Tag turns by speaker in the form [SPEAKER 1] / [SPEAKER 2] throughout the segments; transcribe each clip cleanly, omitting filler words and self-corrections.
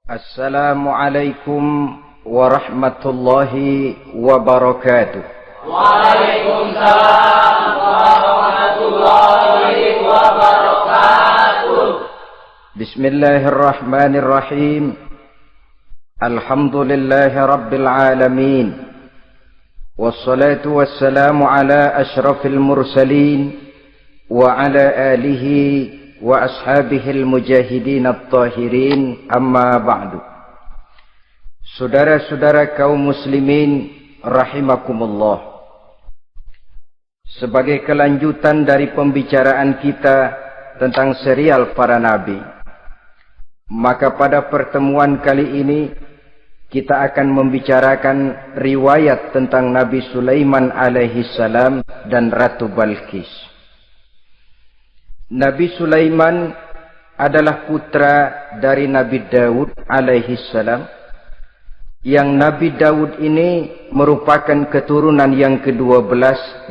[SPEAKER 1] Assalamualaikum warahmatullahi wabarakatuh.
[SPEAKER 2] Waalaikumsalam warahmatullahi wabarakatuh.
[SPEAKER 1] Bismillahirrahmanirrahim. Alhamdulillahi rabbil alamin. Wassalatu wassalamu ala ashrafil mursalin wa ala alihi wa ashabihil mujahidin at-tahirin, amma ba'du. Saudara-saudara kaum muslimin rahimakumullah, sebagai kelanjutan dari pembicaraan kita tentang serial para nabi, maka pada pertemuan kali ini kita akan membicarakan riwayat tentang Nabi Sulaiman alaihi salam dan Ratu Balqis. Nabi Sulaiman adalah putra dari Nabi Daud alaihi salam, yang Nabi Daud ini merupakan keturunan yang ke-12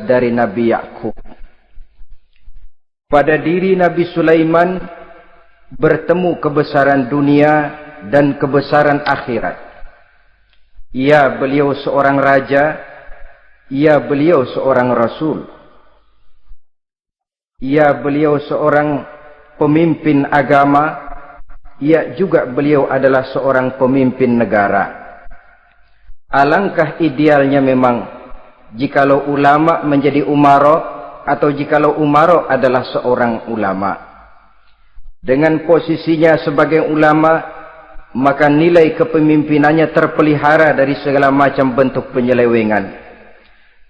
[SPEAKER 1] dari Nabi Yakub. Pada diri Nabi Sulaiman bertemu kebesaran dunia dan kebesaran akhirat. Ya, beliau seorang raja, ya, beliau seorang rasul, ya, beliau seorang pemimpin agama, ya, juga beliau adalah seorang pemimpin negara. Alangkah idealnya memang jikalau ulama menjadi umaro, atau jikalau umaro adalah seorang ulama. Dengan posisinya sebagai ulama, maka nilai kepemimpinannya terpelihara dari segala macam bentuk penyelewengan.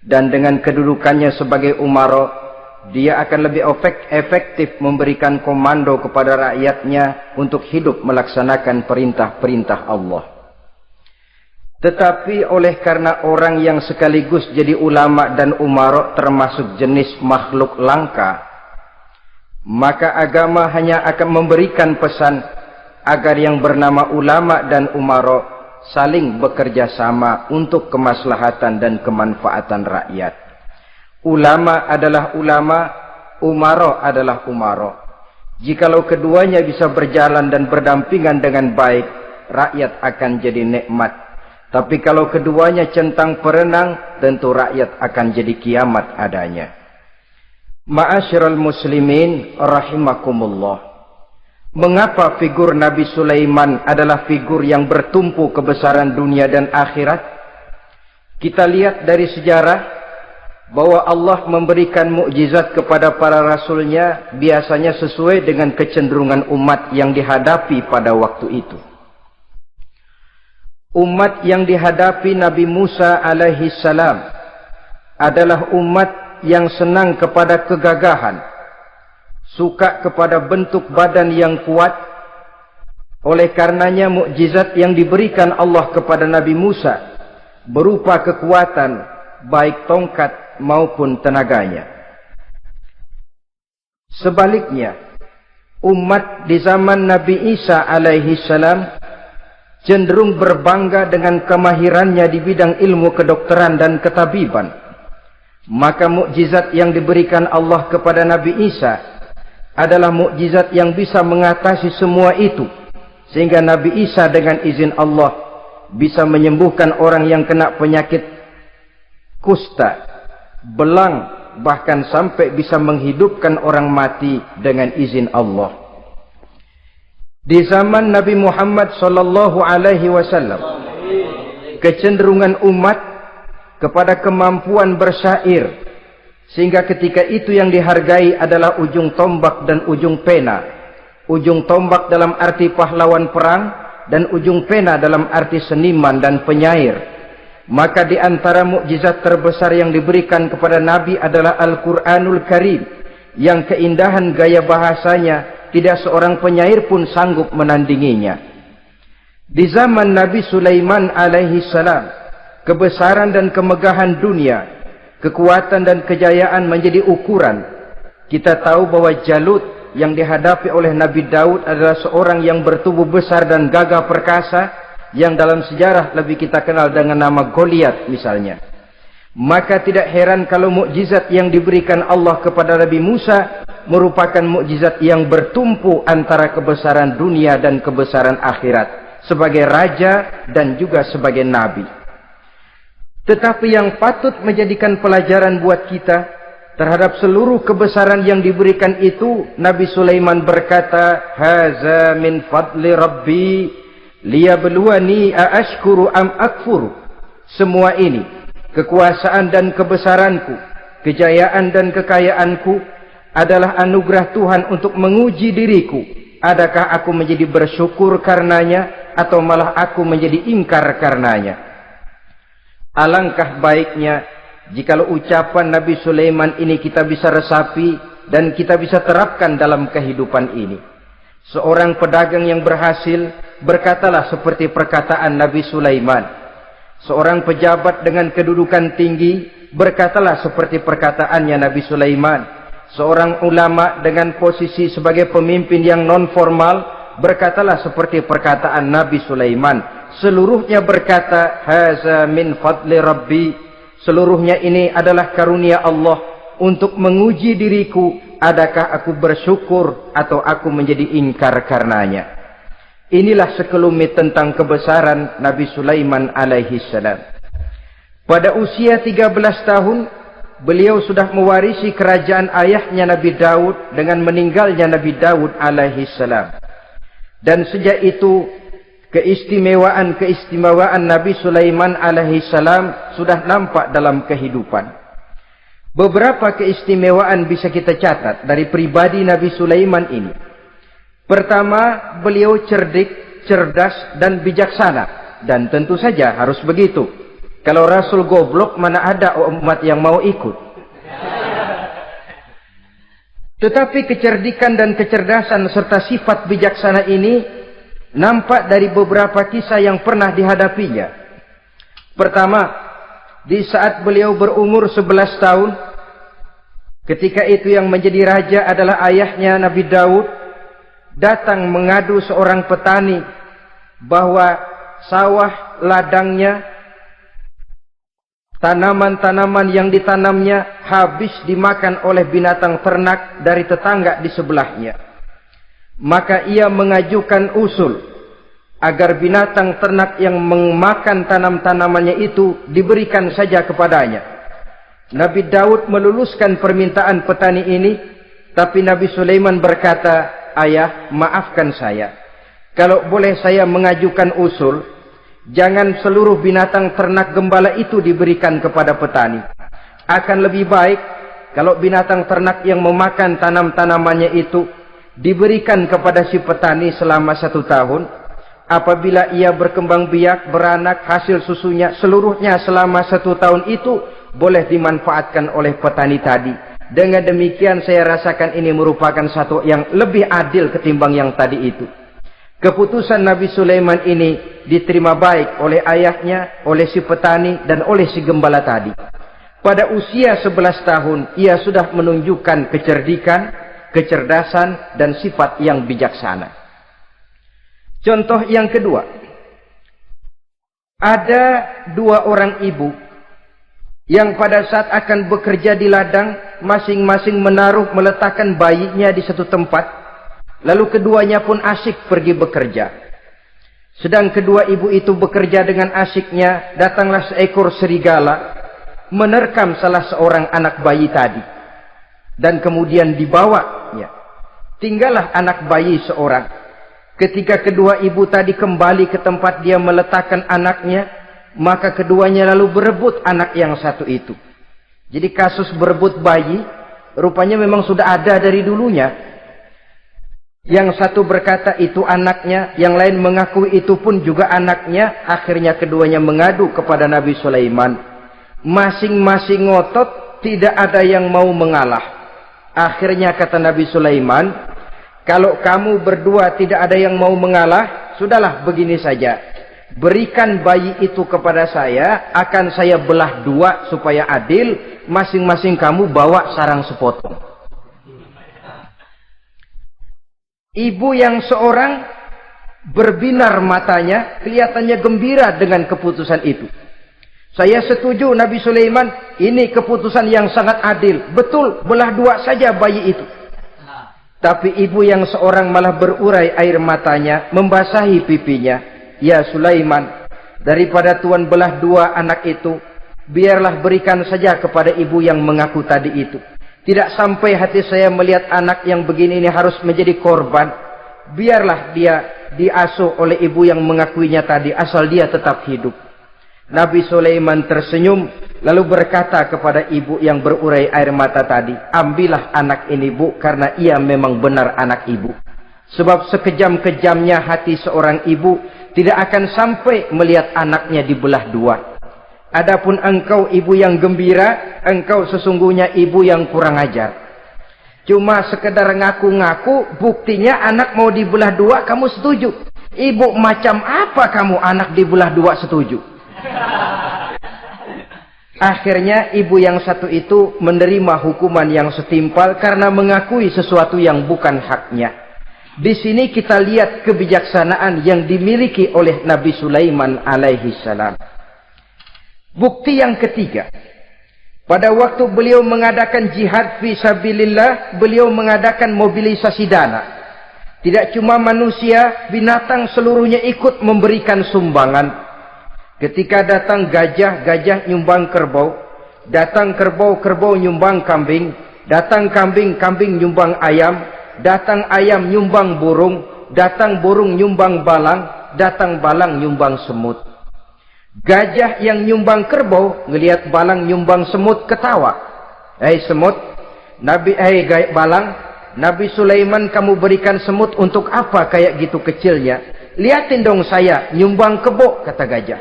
[SPEAKER 1] Dan dengan kedudukannya sebagai umaro, dia akan lebih efektif memberikan komando kepada rakyatnya untuk hidup melaksanakan perintah-perintah Allah. Tetapi oleh karena orang yang sekaligus jadi ulama dan umaro termasuk jenis makhluk langka, maka agama hanya akan memberikan pesan agar yang bernama ulama dan umaro saling bekerja sama untuk kemaslahatan dan kemanfaatan rakyat. Ulama adalah ulama, umaro adalah umaro. Jikalau keduanya bisa berjalan dan berdampingan dengan baik, rakyat akan jadi nikmat. Tapi kalau keduanya centang perenang, tentu rakyat akan jadi kiamat adanya. Ma'asyiral muslimin rahimakumullah. Mengapa figur Nabi Sulaiman adalah figur yang bertumpu kebesaran dunia dan akhirat? Kita lihat dari sejarah bahwa Allah memberikan mukjizat kepada para rasulnya biasanya sesuai dengan kecenderungan umat yang dihadapi pada waktu itu. Umat yang dihadapi Nabi Musa alaihi salam adalah umat yang senang kepada kegagahan, suka kepada bentuk badan yang kuat. Oleh karenanya mukjizat yang diberikan Allah kepada Nabi Musa berupa kekuatan baik tongkat maupun tenaganya. Sebaliknya, umat di zaman Nabi Isa alaihi salam cenderung berbangga dengan kemahirannya di bidang ilmu kedokteran dan ketabiban. Maka mukjizat yang diberikan Allah kepada Nabi Isa adalah mukjizat yang bisa mengatasi semua itu, sehingga Nabi Isa dengan izin Allah bisa menyembuhkan orang yang kena penyakit kusta, belang, bahkan sampai bisa menghidupkan orang mati dengan izin Allah. Di zaman Nabi Muhammad sallallahu alaihi wasallam, kecenderungan umat kepada kemampuan bersyair, sehingga ketika itu yang dihargai adalah ujung tombak dan ujung pena. Ujung tombak dalam arti pahlawan perang, dan ujung pena dalam arti seniman dan penyair. Maka di antara mukjizat terbesar yang diberikan kepada Nabi adalah Al-Quranul Karim, yang keindahan gaya bahasanya tidak seorang penyair pun sanggup menandinginya. Di zaman Nabi Sulaiman alaihi salam, kebesaran dan kemegahan dunia, kekuatan dan kejayaan menjadi ukuran. Kita tahu bahwa Jalut yang dihadapi oleh Nabi Daud adalah seorang yang bertubuh besar dan gagah perkasa, yang dalam sejarah lebih kita kenal dengan nama Goliat misalnya. Maka tidak heran kalau mukjizat yang diberikan Allah kepada Nabi Musa merupakan mukjizat yang bertumpu antara kebesaran dunia dan kebesaran akhirat. sebagai raja dan juga sebagai nabi. Tetapi yang patut menjadikan pelajaran buat kita terhadap seluruh kebesaran yang diberikan itu, Nabi Sulaiman berkata, "Haza min fadli Rabbi liyabluwani aashkuru am akfuru." Semua ini, kekuasaan dan kebesaranku, kejayaan dan kekayaanku, adalah anugerah Tuhan untuk menguji diriku. Adakah aku menjadi bersyukur karenanya, atau malah aku menjadi ingkar karenanya? Alangkah baiknya jikalau ucapan Nabi Sulaiman ini kita bisa resapi dan kita bisa terapkan dalam kehidupan ini. Seorang pedagang yang berhasil berkatalah seperti perkataan Nabi Sulaiman. Seorang pejabat dengan kedudukan tinggi berkatalah seperti perkataannya Nabi Sulaiman. Seorang ulama dengan posisi sebagai pemimpin yang non formal berkatalah seperti perkataan Nabi Sulaiman. Seluruhnya berkata, "Haza min fadli Rabbi." Seluruhnya ini adalah karunia Allah untuk menguji diriku, adakah aku bersyukur atau aku menjadi ingkar karenanya. Inilah sekelumit tentang kebesaran Nabi Sulaiman alaihi salam. Pada usia 13 tahun, beliau sudah mewarisi kerajaan ayahnya Nabi Daud dengan meninggalnya Nabi Daud alaihi salam. Dan sejak itu, keistimewaan Nabi Sulaiman alaihi salam sudah nampak dalam kehidupan. Beberapa keistimewaan bisa kita catat dari pribadi Nabi Sulaiman ini. Pertama, beliau cerdik, cerdas, dan bijaksana. Dan tentu saja harus begitu. Kalau Rasul goblok, mana ada umat yang mau ikut. Tetapi kecerdikan dan kecerdasan serta sifat bijaksana ini nampak dari beberapa kisah yang pernah dihadapinya. Pertama, di saat beliau berumur 11 tahun, ketika itu yang menjadi raja adalah ayahnya Nabi Daud, datang mengadu seorang petani bahwa sawah ladangnya, tanaman-tanaman yang ditanamnya habis dimakan oleh binatang ternak dari tetangga di sebelahnya. Maka ia mengajukan usul agar binatang ternak yang memakan tanam-tanamannya itu diberikan saja kepadanya. Nabi Daud meluluskan permintaan petani ini, tapi Nabi Sulaiman berkata, "Ayah, maafkan saya. Kalau boleh saya mengajukan usul, jangan seluruh binatang ternak gembala itu diberikan kepada petani. Akan lebih baik kalau binatang ternak yang memakan tanam-tanamannya itu diberikan kepada si petani selama 1 tahun. Apabila ia berkembang biak, beranak, hasil susunya seluruhnya selama 1 tahun itu boleh dimanfaatkan oleh petani tadi. Dengan demikian saya rasakan ini merupakan satu yang lebih adil ketimbang yang tadi itu." Keputusan Nabi Sulaiman ini diterima baik oleh ayahnya, oleh si petani, dan oleh si gembala tadi. Pada usia 11 tahun, ia sudah menunjukkan kecerdikan, kecerdasan, dan sifat yang bijaksana. Contoh yang kedua, ada 2 orang ibu yang pada saat akan bekerja di ladang, masing-masing meletakkan bayinya di satu tempat, lalu keduanya pun asyik pergi bekerja. Sedang kedua ibu itu bekerja dengan asyiknya, datanglah seekor serigala menerkam salah seorang anak bayi tadi, dan kemudian dibawanya. Tinggallah anak bayi seorang. Ketika kedua ibu tadi kembali ke tempat dia meletakkan anaknya, maka keduanya lalu berebut anak yang satu itu. Jadi kasus berebut bayi rupanya memang sudah ada dari dulunya. Yang satu berkata itu anaknya, yang lain mengakui itu pun juga anaknya. Akhirnya keduanya mengadu kepada Nabi Sulaiman. Masing-masing ngotot, tidak ada yang mau mengalah. Akhirnya kata Nabi Sulaiman, "Kalau kamu berdua tidak ada yang mau mengalah, sudahlah begini saja. Berikan bayi itu kepada saya, akan saya belah 2 supaya adil. Masing-masing kamu bawa sarang sepotong." Ibu yang seorang berbinar matanya, kelihatannya gembira dengan keputusan itu. "Saya setuju Nabi Sulaiman, ini keputusan yang sangat adil. Betul, belah 2 saja bayi itu." Tapi ibu yang seorang malah berurai air matanya, membasahi pipinya. "Ya Sulaiman, daripada Tuhan belah dua anak itu, biarlah berikan saja kepada ibu yang mengaku tadi itu. Tidak sampai hati saya melihat anak yang begini ini harus menjadi korban. Biarlah dia diasuh oleh ibu yang mengakuinya tadi, asal dia tetap hidup." Nabi Sulaiman tersenyum, lalu berkata kepada ibu yang berurai air mata tadi, "Ambillah anak ini, Bu, karena ia memang benar anak ibu. Sebab sekejam-kejamnya hati seorang ibu tidak akan sampai melihat anaknya dibelah dua. Adapun engkau ibu yang gembira, engkau sesungguhnya ibu yang kurang ajar. Cuma sekedar ngaku-ngaku, buktinya anak mau dibelah dua kamu setuju. Ibu macam apa kamu anak dibelah dua setuju?" Akhirnya ibu yang satu itu menerima hukuman yang setimpal karena mengakui sesuatu yang bukan haknya. Di sini kita lihat kebijaksanaan yang dimiliki oleh Nabi Sulaiman alaihi salam. Bukti yang ketiga, pada waktu beliau mengadakan jihad fi sabilillah, beliau mengadakan mobilisasi dana. Tidak cuma manusia, binatang seluruhnya ikut memberikan sumbangan. Ketika datang gajah, gajah nyumbang kerbau. Datang kerbau, kerbau nyumbang kambing. Datang kambing, kambing nyumbang ayam. Datang ayam nyumbang burung. Datang burung nyumbang balang. Datang balang nyumbang semut. Gajah yang nyumbang kerbau ngelihat balang nyumbang semut ketawa. "Hei semut, balang, Nabi Sulaiman kamu berikan semut untuk apa kayak gitu kecilnya? Liatin dong saya nyumbang kebo," kata gajah.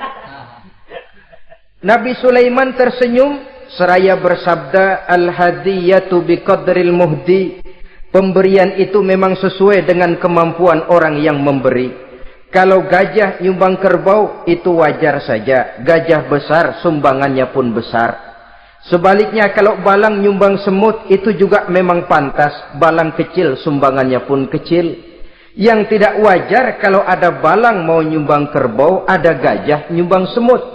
[SPEAKER 1] Nabi Sulaiman tersenyum seraya bersabda, "Al-hadiyatu biqadril muhdi." Pemberian itu memang sesuai dengan kemampuan orang yang memberi. Kalau gajah nyumbang kerbau itu wajar saja. Gajah besar sumbangannya pun besar. Sebaliknya kalau balang nyumbang semut itu juga memang pantas. Balang kecil sumbangannya pun kecil. Yang tidak wajar kalau ada balang mau nyumbang kerbau, ada gajah nyumbang semut.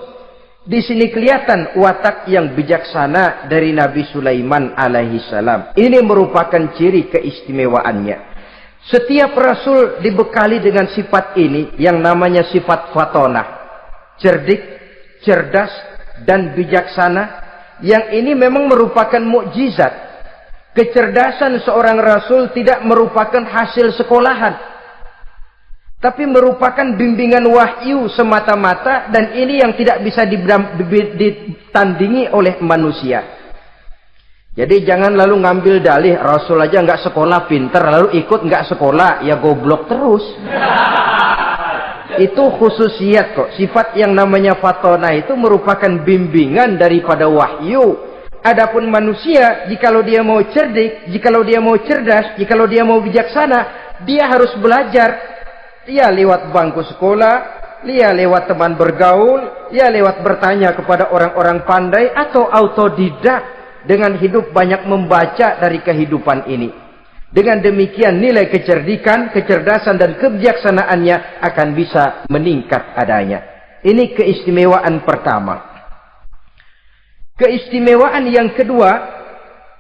[SPEAKER 1] Di sini kelihatan watak yang bijaksana dari Nabi Sulaiman alaihi salam. Ini merupakan ciri keistimewaannya. Setiap rasul dibekali dengan sifat ini yang namanya sifat fatonah. Cerdik, cerdas, dan bijaksana. Yang ini memang merupakan mukjizat. Kecerdasan seorang rasul tidak merupakan hasil sekolahan, tapi merupakan bimbingan wahyu semata-mata, dan ini yang tidak bisa ditandingi oleh manusia. Jadi jangan lalu ngambil dalih Rasul aja nggak sekolah pinter, lalu ikut nggak sekolah, ya goblok terus. Itu khususiat kok. Sifat yang namanya fatona itu merupakan bimbingan daripada wahyu. Adapun manusia, jikalau dia mau cerdik, jikalau dia mau cerdas, jikalau dia mau bijaksana, dia harus belajar. Dia lewat bangku sekolah, dia lewat teman bergaul, dia lewat bertanya kepada orang-orang pandai, atau autodidak dengan hidup banyak membaca dari kehidupan ini. Dengan demikian nilai kecerdikan, kecerdasan, dan kebijaksanaannya akan bisa meningkat adanya. Ini keistimewaan pertama. Keistimewaan yang kedua,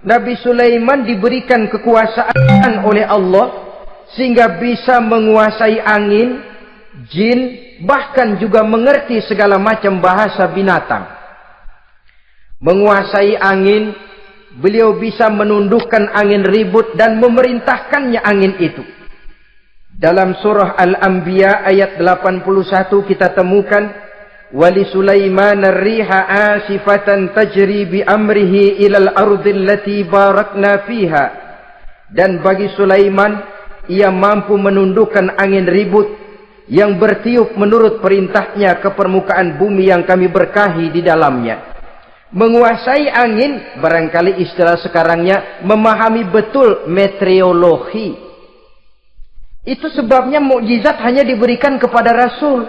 [SPEAKER 1] Nabi Sulaiman diberikan kekuasaan oleh Allah sehingga bisa menguasai angin, jin, bahkan juga mengerti segala macam bahasa binatang. Menguasai angin, beliau bisa menundukkan angin ribut dan memerintahkannya angin itu. Dalam surah Al-Anbiya ayat 81 kita temukan, "Wali Sulaiman ar-riha asifatan tajri bi amrihi ilal ardil lati barakna fiha." Dan bagi Sulaiman, ia mampu menundukkan angin ribut yang bertiup menurut perintahnya ke permukaan bumi yang kami berkahi di dalamnya. Menguasai angin, barangkali istilah sekarangnya, memahami betul meteorologi. Itu sebabnya mukjizat hanya diberikan kepada Rasul.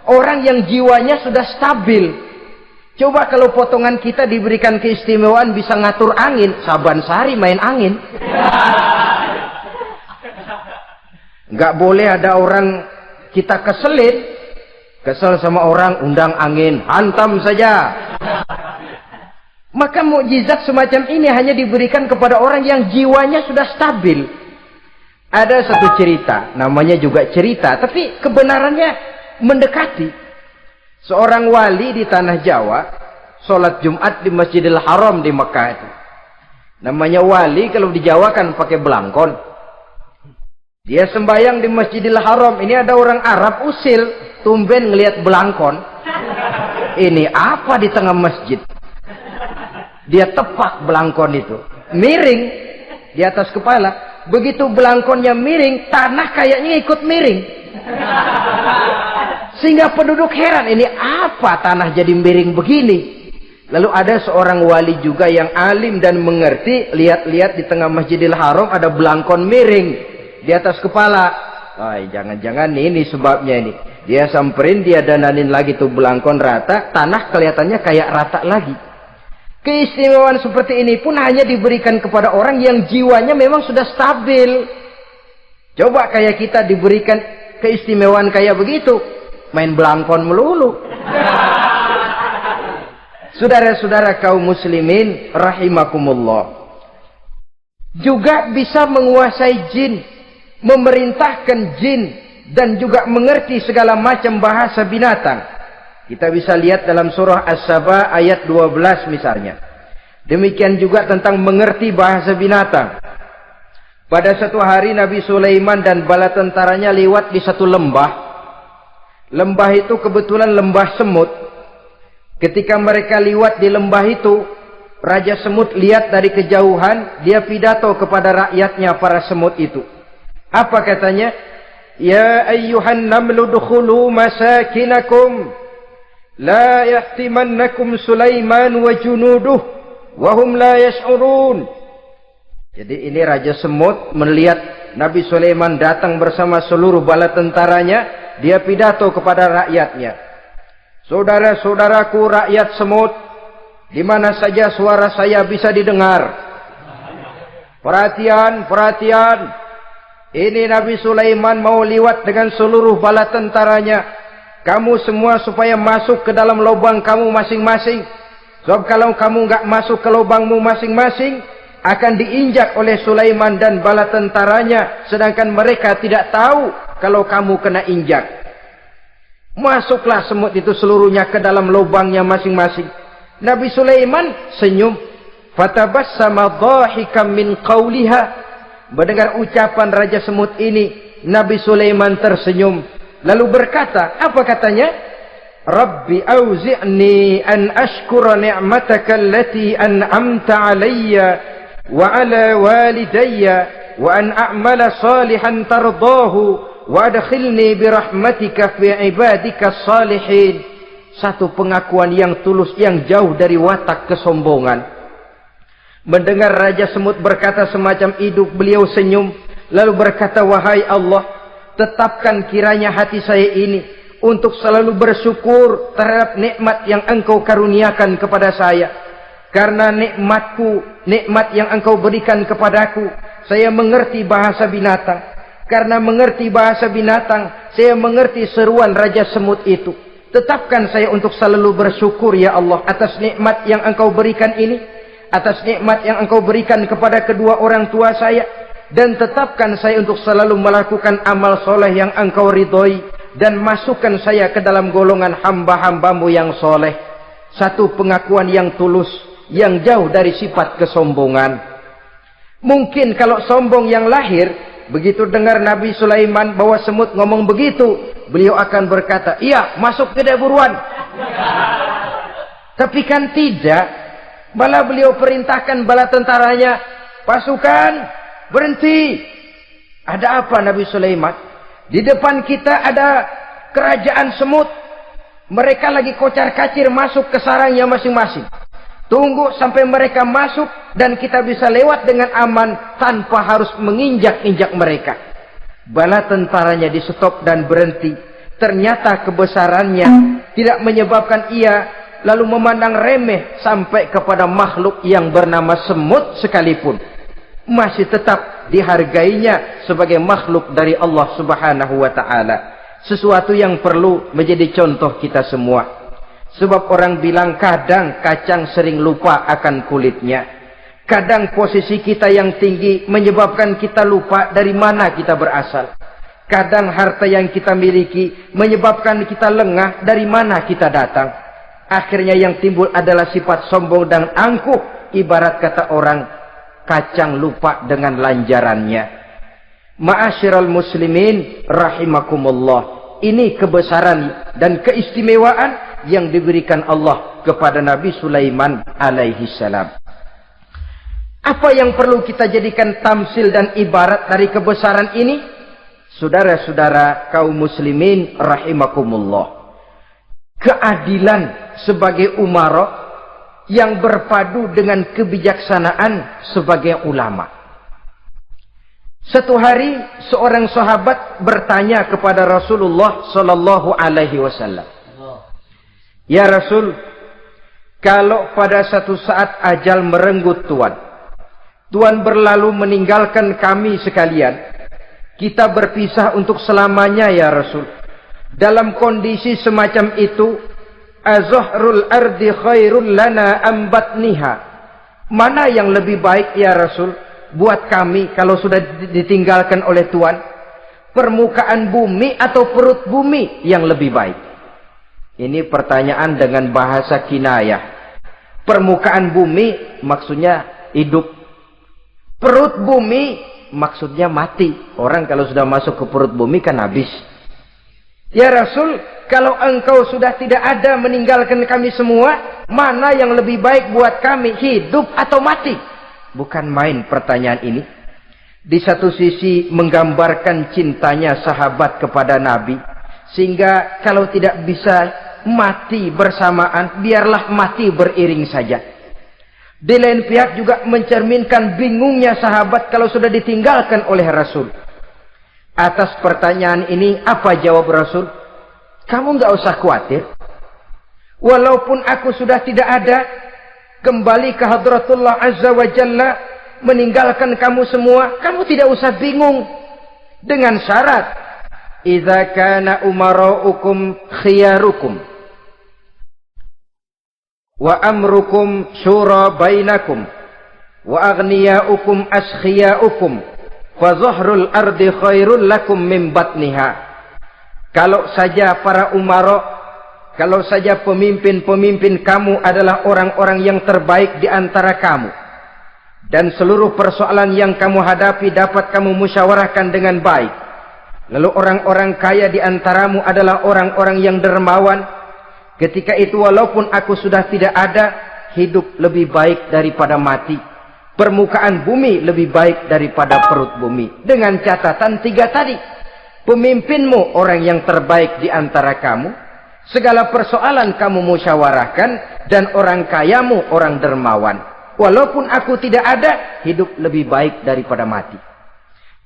[SPEAKER 1] Orang yang jiwanya sudah stabil. Coba kalau potongan kita diberikan keistimewaan bisa ngatur angin, Saban Sari main angin. Nggak boleh ada orang kita kesel sama orang, undang angin, hantam saja. Maka mukjizat semacam ini hanya diberikan kepada orang yang jiwanya sudah stabil. Ada satu cerita, namanya juga cerita, tapi kebenarannya mendekati. Seorang wali di tanah Jawa sholat Jumat di Masjidil Haram di Mekah itu. Namanya wali kalau di Jawa kan pakai belangkon. Dia sembahyang di Masjidil Haram. Ini ada orang Arab usil, tumben ngelihat belangkon. Ini apa di tengah masjid? Dia tepak belangkon itu, miring di atas kepala. Begitu belangkonnya miring, tanah kayaknya ikut miring. Sehingga penduduk heran, ini apa tanah jadi miring begini? Lalu ada seorang wali juga yang alim dan mengerti, lihat-lihat di tengah Masjidil Haram ada belangkon miring di atas kepala. Jangan-jangan ini sebabnya ini. Dia samperin, dia dananin lagi tuh belangkon rata, tanah kelihatannya kayak rata lagi. Keistimewaan seperti ini pun hanya diberikan kepada orang yang jiwanya memang sudah stabil. Coba kayak kita diberikan keistimewaan kayak begitu, main belangkon melulu. Saudara-saudara kaum muslimin rahimakumullah, juga bisa menguasai jin, memerintahkan jin, dan juga mengerti segala macam bahasa binatang. Kita bisa lihat dalam surah As-Saba ayat 12 misalnya. Demikian juga tentang mengerti bahasa binatang. Pada satu hari Nabi Sulaiman dan bala tentaranya lewat di satu lembah. Lembah itu kebetulan lembah semut. Ketika mereka lewat di lembah itu, Raja Semut lihat dari kejauhan, dia pidato kepada rakyatnya para semut itu. Apa katanya? Ya ayyuhan namlu dukhulu masakinakum, la yahtimannakum Sulaiman wa junuduh, wa hum la yash'urun. Jadi ini Raja Semut melihat Nabi Sulaiman datang bersama seluruh bala tentaranya, dia pidato kepada rakyatnya. Saudara-saudaraku rakyat semut, di mana saja suara saya bisa didengar. Perhatian, perhatian. Ini Nabi Sulaiman mau lewat dengan seluruh bala tentaranya. Kamu semua supaya masuk ke dalam lubang kamu masing-masing. Sebab kalau kamu nggak masuk ke lubangmu masing-masing, akan diinjak oleh Sulaiman dan bala tentaranya, sedangkan mereka tidak tahu kalau kamu kena injak. Masuklah semut itu seluruhnya ke dalam lubangnya masing-masing. Nabi Sulaiman senyum. Fatabassama dhahikan min qawliha. Mendengar ucapan Raja Semut ini, Nabi Sulaiman tersenyum. Lalu berkata, apa katanya? Rabbi auzi'ni an ashkura ni'mataka allati an'amta alayya wa ala walidayya wa an a'mala salihan tardahu wa adkhilni birahmatika fi ibadika salihin. Satu pengakuan yang tulus yang jauh dari watak kesombongan. Mendengar Raja Semut berkata semacam itu, beliau senyum lalu berkata, wahai Allah, tetapkan kiranya hati saya ini untuk selalu bersyukur terhadap nikmat yang Engkau karuniakan kepada saya. Karena nikmatku, nikmat yang Engkau berikan kepadaku, saya mengerti bahasa binatang. Karena mengerti bahasa binatang, saya mengerti seruan Raja Semut itu. Tetapkan saya untuk selalu bersyukur ya Allah atas nikmat yang Engkau berikan ini, atas nikmat yang Engkau berikan kepada kedua orang tua saya, dan tetapkan saya untuk selalu melakukan amal soleh yang Engkau ridhoi, dan masukkan saya ke dalam golongan hamba-hambamu yang soleh. Satu pengakuan yang tulus, yang jauh dari sifat kesombongan. Mungkin kalau sombong yang lahir, begitu dengar Nabi Sulaiman bahwa semut ngomong begitu, beliau akan berkata, iya, masuk ke buruan. Tapi kan tidak. Malah beliau perintahkan bala tentaranya, pasukan, berhenti. Ada apa Nabi Sulaiman? Di depan kita ada kerajaan semut. Mereka lagi kocar-kacir masuk ke sarangnya masing-masing. Tunggu sampai mereka masuk dan kita bisa lewat dengan aman tanpa harus menginjak-injak mereka. Bala tentaranya di stop dan berhenti. Ternyata kebesarannya tidak menyebabkan ia lalu memandang remeh sampai kepada makhluk yang bernama semut sekalipun. Masih tetap dihargainya sebagai makhluk dari Allah Subhanahu wa ta'ala. Sesuatu yang perlu menjadi contoh kita semua. Sebab orang bilang kadang kacang sering lupa akan kulitnya. Kadang posisi kita yang tinggi menyebabkan kita lupa dari mana kita berasal. Kadang harta yang kita miliki menyebabkan kita lengah dari mana kita datang. Akhirnya yang timbul adalah sifat sombong dan angkuh. Ibarat kata orang, kacang lupa dengan lanjarannya. Ma'asyiral muslimin rahimakumullah. Ini kebesaran dan keistimewaan yang diberikan Allah kepada Nabi Sulaiman alaihi salam. Apa yang perlu kita jadikan tamsil dan ibarat dari kebesaran ini? Saudara-saudara kaum muslimin rahimakumullah. Keadilan sebagai umara yang berpadu dengan kebijaksanaan sebagai ulama. Satu hari seorang sahabat bertanya kepada Rasulullah sallallahu alaihi wasallam, "Ya Rasul, kalau pada satu saat ajal merenggut Tuhan berlalu meninggalkan kami sekalian, kita berpisah untuk selamanya ya Rasul. Dalam kondisi semacam itu, azahrul ardi khairul lana ambatniha. Mana yang lebih baik ya Rasul buat kami kalau sudah ditinggalkan oleh Tuhan? Permukaan bumi atau perut bumi yang lebih baik?" Ini pertanyaan dengan bahasa kinayah. Permukaan bumi maksudnya hidup. Perut bumi maksudnya mati. Orang kalau sudah masuk ke perut bumi kan habis. "Ya Rasul, kalau engkau sudah tidak ada meninggalkan kami semua, mana yang lebih baik buat kami, hidup atau mati?" Bukan main pertanyaan ini. Di satu sisi menggambarkan cintanya sahabat kepada Nabi, sehingga kalau tidak bisa mati bersamaan, biarlah mati beriring saja. Di lain pihak juga mencerminkan bingungnya sahabat kalau sudah ditinggalkan oleh Rasul. Atas pertanyaan ini, apa jawab Rasul? "Kamu nggak usah khawatir. Walaupun aku sudah tidak ada, kembali ke hadratullah azza wa jalla, meninggalkan kamu semua, kamu tidak usah bingung. Dengan syarat, idza kana umaraukum khiyarukum wa amrukum syura bainakum wa aghniyaukum askhiyaukum fa zahrul ardi khairul lakum min batniha." Kalau saja para umara, kalau saja pemimpin-pemimpin kamu adalah orang-orang yang terbaik di antara kamu, dan seluruh persoalan yang kamu hadapi dapat kamu musyawarahkan dengan baik, lalu orang-orang kaya di antaramu adalah orang-orang yang dermawan, ketika itu walaupun aku sudah tidak ada, hidup lebih baik daripada mati. Permukaan bumi lebih baik daripada perut bumi. Dengan catatan tiga tadi. Pemimpinmu orang yang terbaik di antara kamu. Segala persoalan kamu musyawarahkan. Dan orang kayamu orang dermawan. Walaupun aku tidak ada, hidup lebih baik daripada mati.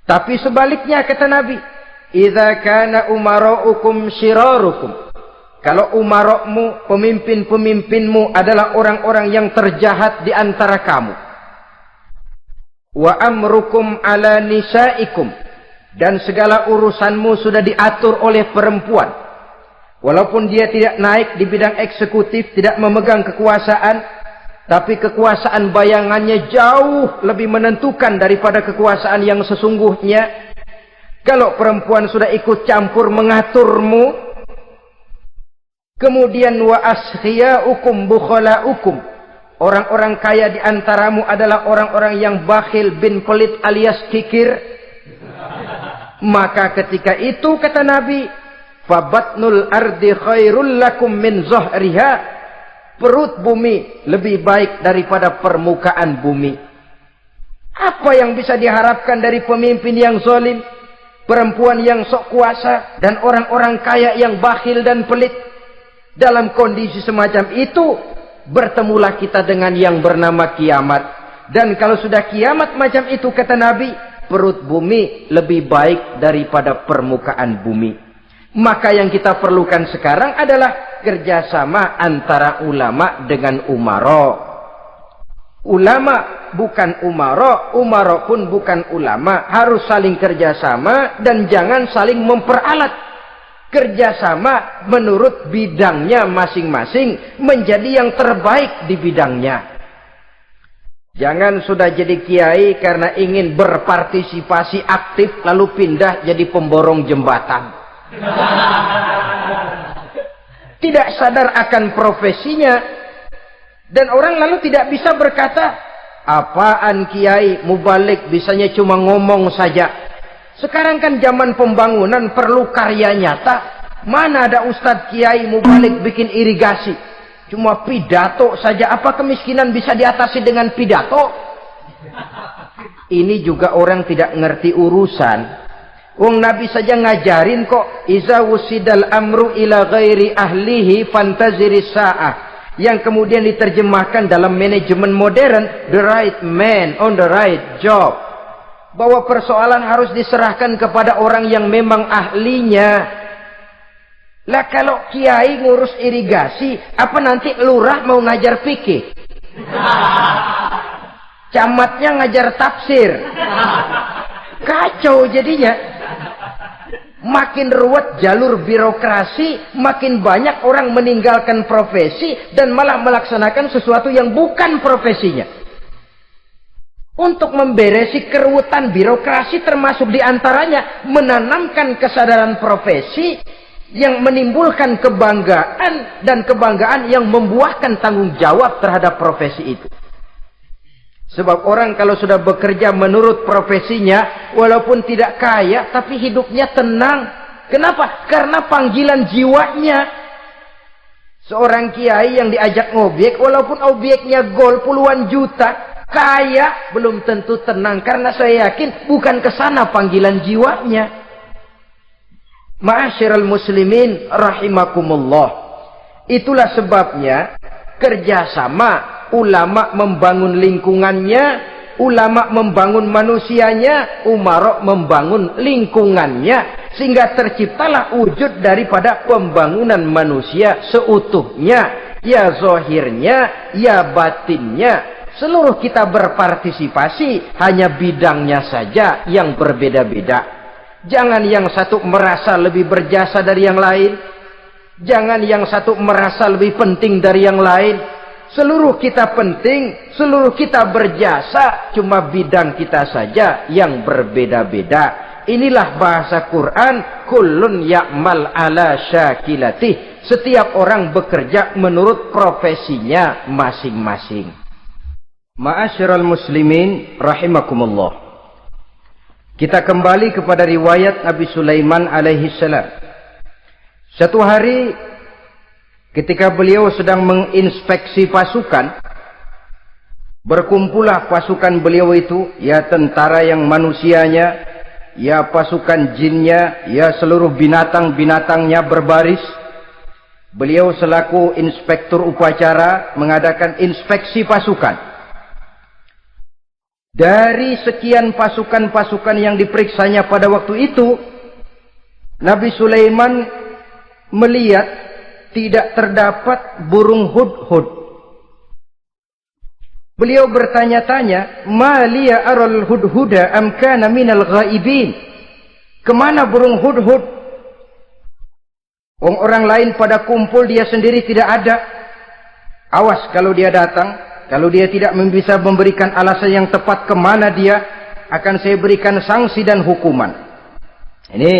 [SPEAKER 1] Tapi sebaliknya kata Nabi, "Idza kana umaraukum syirarukum." Kalau umarokmu, pemimpin-pemimpinmu adalah orang-orang yang terjahat di antara kamu. Wa amrukum ala nisaikum. Dan segala urusanmu sudah diatur oleh perempuan. Walaupun dia tidak naik di bidang eksekutif, tidak memegang kekuasaan, tapi kekuasaan bayangannya jauh lebih menentukan daripada kekuasaan yang sesungguhnya. Kalau perempuan sudah ikut campur mengaturmu, kemudian wa askhiyaukum bukhalaukum. Orang-orang kaya di antaramu adalah orang-orang yang bakhil bin pelit alias kikir. Maka ketika itu kata Nabi, fabatnul ardi khairul lakum min zahriha. Perut bumi lebih baik daripada permukaan bumi. Apa yang bisa diharapkan dari pemimpin yang zalim, perempuan yang sok kuasa, dan orang-orang kaya yang bakhil dan pelit? Dalam kondisi semacam itu, bertemulah kita dengan yang bernama kiamat. Dan kalau sudah kiamat macam itu, kata Nabi, perut bumi lebih baik daripada permukaan bumi. Maka yang kita perlukan sekarang adalah kerjasama antara ulama dengan umara. Ulama bukan umara, umara pun bukan ulama. Harus saling kerjasama dan jangan saling memperalat. Kerjasama menurut bidangnya masing-masing menjadi yang terbaik di bidangnya. Jangan sudah jadi kiai karena ingin berpartisipasi aktif lalu pindah jadi pemborong jembatan. Tidak sadar akan profesinya. Dan orang lalu tidak bisa berkata, apaan kiai mubalik bisanya cuma ngomong saja. Sekarang kan zaman pembangunan perlu karya nyata. Mana ada ustadz kiai mubalik bikin irigasi. Cuma pidato saja. Apa kemiskinan bisa diatasi dengan pidato? Ini juga orang tidak ngerti urusan. Wong Nabi saja ngajarin kok. Iza wusidal amru ila ghairi ahlihi fantaziri sa'ah. Yang kemudian diterjemahkan dalam manajemen modern. The right man on the right job. Bahwa persoalan harus diserahkan kepada orang yang memang ahlinya. Lah kalau kiai ngurus irigasi, apa nanti lurah mau ngajar fikih? Camatnya ngajar tafsir. Kacau jadinya. Makin ruwet jalur birokrasi, makin banyak orang meninggalkan profesi dan malah melaksanakan sesuatu yang bukan profesinya. Untuk memberesi keruwetan birokrasi termasuk diantaranya menanamkan kesadaran profesi yang menimbulkan kebanggaan dan kebanggaan yang membuahkan tanggung jawab terhadap profesi itu. Sebab orang kalau sudah bekerja menurut profesinya, walaupun tidak kaya, tapi hidupnya tenang. Kenapa? Karena panggilan jiwanya. Seorang kiai yang diajak ngobjek, walaupun objeknya gol puluhan juta, kaya, belum tentu tenang. Karena saya yakin bukan ke sana panggilan jiwanya. Ma'asyiral muslimin rahimakumullah. Itulah sebabnya kerjasama ulama membangun lingkungannya, ulama membangun manusianya, umarok membangun lingkungannya, sehingga terciptalah wujud daripada pembangunan manusia seutuhnya, ya zahirnya, ya batinnya. Seluruh kita berpartisipasi, hanya bidangnya saja yang berbeda-beda. Jangan yang satu merasa lebih berjasa dari yang lain. Jangan yang satu merasa lebih penting dari yang lain. Seluruh kita penting, seluruh kita berjasa, cuma bidang kita saja yang berbeda-beda. Inilah bahasa Quran, kullun ya'mal ala syakilatih. Setiap orang bekerja menurut profesinya masing-masing. Ma'asyiral muslimin rahimakumullah. Kita kembali kepada riwayat Nabi Sulaiman alaihi salam. Satu hari ketika beliau sedang menginspeksi pasukan, berkumpullah pasukan beliau itu, ya tentara yang manusianya, ya pasukan jinnya, ya seluruh binatang-binatangnya berbaris. Beliau selaku inspektur upacara mengadakan inspeksi pasukan. Dari sekian pasukan-pasukan yang diperiksanya pada waktu itu, Nabi Sulaiman melihat tidak terdapat burung hudhud. Beliau bertanya-tanya, "Ma liya aral hudhuda am kana minal ghaibin?" Kemana burung hudhud? Orang lain pada kumpul, dia sendiri tidak ada. Awas kalau dia datang. Kalau dia tidak bisa memberikan alasan yang tepat kemana dia, akan saya berikan sanksi dan hukuman. Ini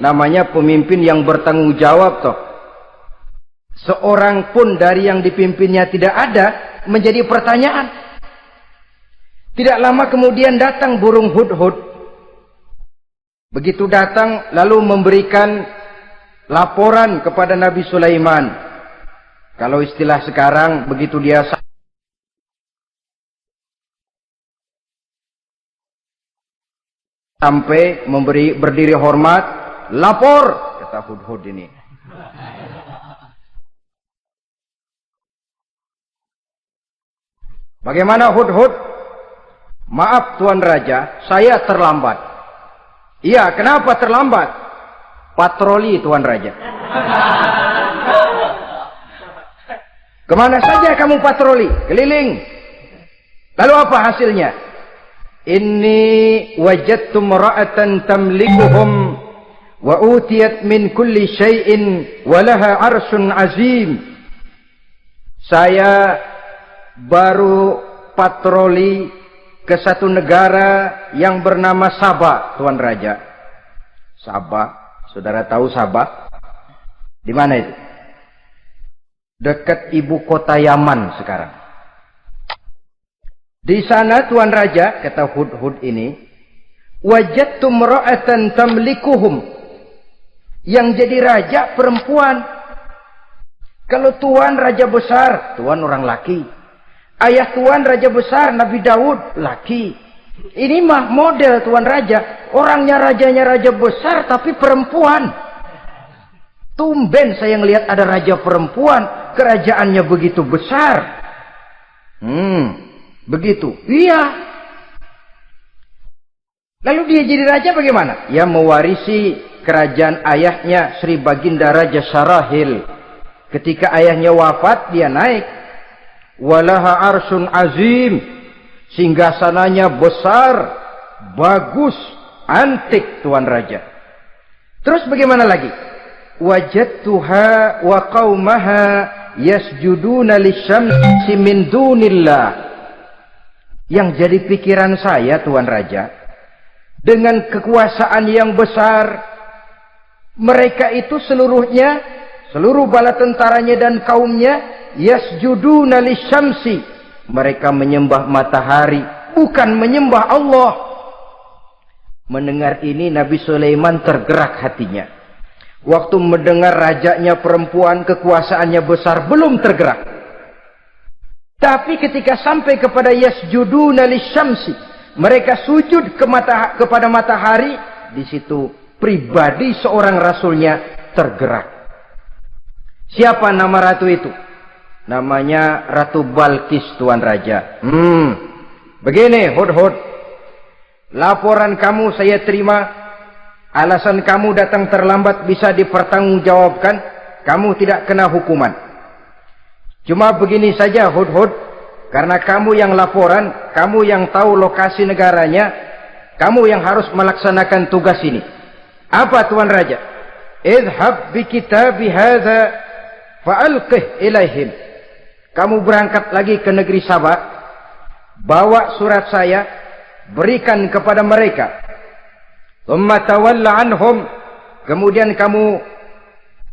[SPEAKER 1] namanya pemimpin yang bertanggung jawab toh. Seorang pun dari yang dipimpinnya tidak ada, menjadi pertanyaan. Tidak lama kemudian datang burung hudhud. Begitu datang lalu memberikan laporan kepada Nabi Sulaiman. Kalau istilah sekarang, begitu dia sampai berdiri hormat, lapor, kata hudhud ini. Bagaimana hudhud? Maaf Tuan Raja, saya terlambat. Iya, kenapa terlambat? Patroli Tuan Raja. Kemana saja kamu patroli? Keliling. Lalu apa hasilnya? Inni wajadtu mar'atan tamlikuhum wa utiyat min kulli syai'in wa laha 'arsyun 'azim. Saya baru patroli ke satu negara yang bernama Sabah, Tuan Raja. Sabah, saudara tahu Sabah? Di mana itu? Dekat ibu kota Yaman sekarang. Di sana Tuan Raja, kata Hudhud ini, wajadtu imra'atan tamlikuhum. Yang jadi raja perempuan. Kalau Tuan raja besar, Tuan orang laki. Ayah Tuan raja besar Nabi Daud, laki. Ini mah model Tuan raja. Orangnya rajanya raja besar tapi perempuan. Tumben saya ngelihat ada raja perempuan, kerajaannya begitu besar. Begitu. Iya. Lalu dia jadi raja bagaimana? Ya mewarisi kerajaan ayahnya Sri Baginda Raja Sarahil. Ketika ayahnya wafat, dia naik. Walaha arsun azim. Singgasananya besar, bagus, antik Tuan Raja. Terus bagaimana lagi? Wajadtuha wa qaumaha yasjuduna lisyamsi min dunillah. Yang jadi pikiran saya Tuan Raja, dengan kekuasaan yang besar, mereka itu seluruhnya, seluruh bala tentaranya dan kaumnya, yasjuduna lisyamsi, mereka menyembah matahari, bukan menyembah Allah. Mendengar ini Nabi Sulaiman tergerak hatinya. Waktu mendengar rajanya perempuan, kekuasaannya besar, belum tergerak. Tapi ketika sampai kepada yasjuduna lisyamsi, mereka sujud kepada matahari, di situ pribadi seorang rasulnya tergerak. Siapa nama ratu itu? Namanya Ratu Balkis Tuan Raja. Begini Hudhud, laporan kamu saya terima. Alasan kamu datang terlambat bisa dipertanggungjawabkan. Kamu tidak kena hukuman. Cuma begini saja Hudhud, karena kamu yang laporan, kamu yang tahu lokasi negaranya, kamu yang harus melaksanakan tugas ini. Apa Tuan Raja? Idhab bi kitabi hadza fa'alqih ilaihim. Kamu berangkat lagi ke negeri Sabah, bawa surat saya, berikan kepada mereka. Thumma tawalla anhum. Kemudian kamu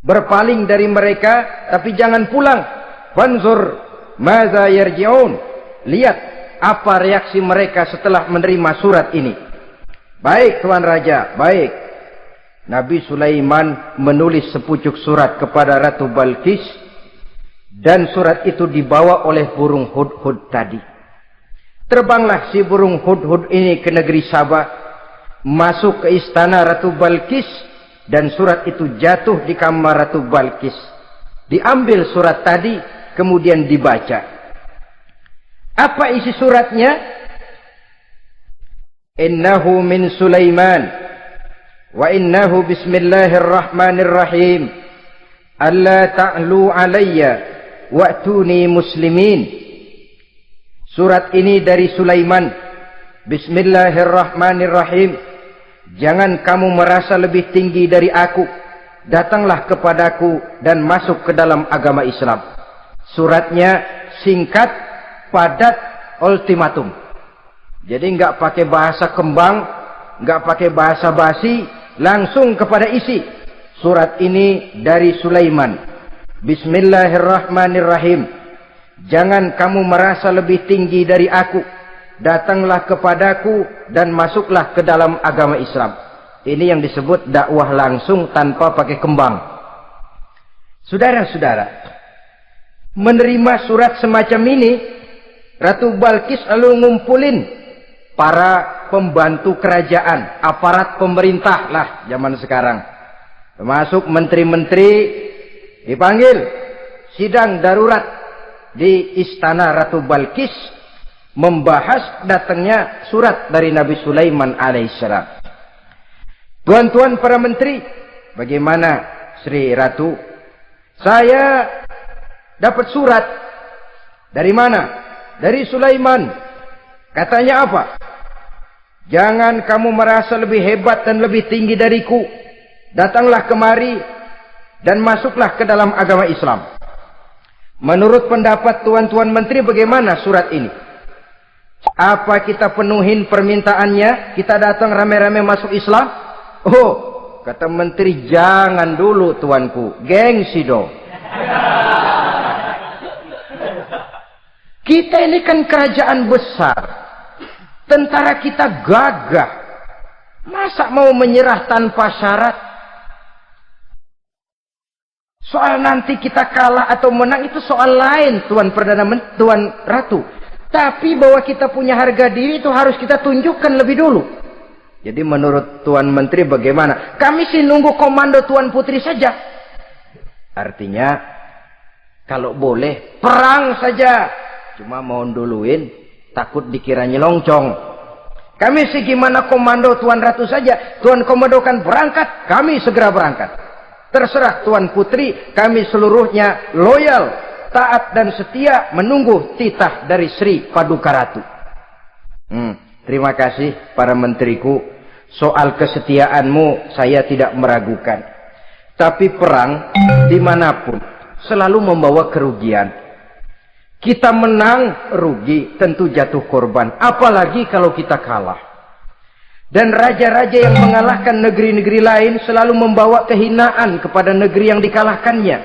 [SPEAKER 1] berpaling dari mereka, tapi jangan pulang. Fanzur madza yarji'un. Lihat apa reaksi mereka setelah menerima surat ini. Baik Tuan Raja, baik. Nabi Sulaiman menulis sepucuk surat kepada Ratu Balkis, dan surat itu dibawa oleh burung Hudhud tadi. Terbanglah si burung Hudhud ini ke negeri Sabah, masuk ke istana Ratu Balkis, dan surat itu jatuh di kamar Ratu Balkis. Diambil surat tadi, kemudian dibaca. Apa isi suratnya? Innahu min Sulaiman wa innahu bismillahirrahmanirrahim. Alla ta'lu alayya wa'tuni muslimin. Surat ini dari Sulaiman. Bismillahirrahmanirrahim. Jangan kamu merasa lebih tinggi dari aku. Datanglah kepadaku dan masuk ke dalam agama Islam. Suratnya singkat, padat, ultimatum. Jadi enggak pakai bahasa kembang, enggak pakai bahasa basi, langsung kepada isi. Surat ini dari Sulaiman. Bismillahirrahmanirrahim. Jangan kamu merasa lebih tinggi dari aku. Datanglah kepadaku dan masuklah ke dalam agama Islam. Ini yang disebut dakwah langsung tanpa pakai kembang. Saudara-saudara, menerima surat semacam ini, Ratu Balkis lalu ngumpulin para pembantu kerajaan, aparat pemerintah lah zaman sekarang. Termasuk menteri-menteri dipanggil sidang darurat di istana Ratu Balkis, membahas datangnya surat dari Nabi Sulaiman alaihissalam. Tuan-tuan para menteri, bagaimana Sri Ratu? Saya dapat surat. Dari mana? Dari Sulaiman. Katanya apa? Jangan kamu merasa lebih hebat dan lebih tinggi dariku. Datanglah kemari dan masuklah ke dalam agama Islam. Menurut pendapat tuan-tuan menteri, bagaimana surat ini? Apa kita penuhin permintaannya? Kita datang rame-rame masuk Islam? Oh, kata menteri, jangan dulu tuanku, gengsi dong. Kita ini kan kerajaan besar, tentara kita gagah, masa mau menyerah tanpa syarat? Soal nanti kita kalah atau menang itu soal lain, Tuan Ratu. Tapi bahwa kita punya harga diri itu harus kita tunjukkan lebih dulu. Jadi menurut Tuan Menteri bagaimana? Kami sih nunggu komando Tuan Putri saja. Artinya, kalau boleh, perang saja. Cuma mau duluin, takut dikira nyelongcong. Kami sih gimana komando Tuan Ratu saja. Tuan komandokan berangkat, kami segera berangkat. Terserah Tuan Putri, kami seluruhnya loyal, taat dan setia menunggu titah dari Sri Paduka Ratu. Terima kasih para menteriku. Soal kesetiaanmu saya tidak meragukan. Tapi perang dimanapun selalu membawa kerugian. Kita menang rugi, tentu jatuh korban. Apalagi kalau kita kalah. Dan raja-raja yang mengalahkan negeri-negeri lain selalu membawa kehinaan kepada negeri yang dikalahkannya.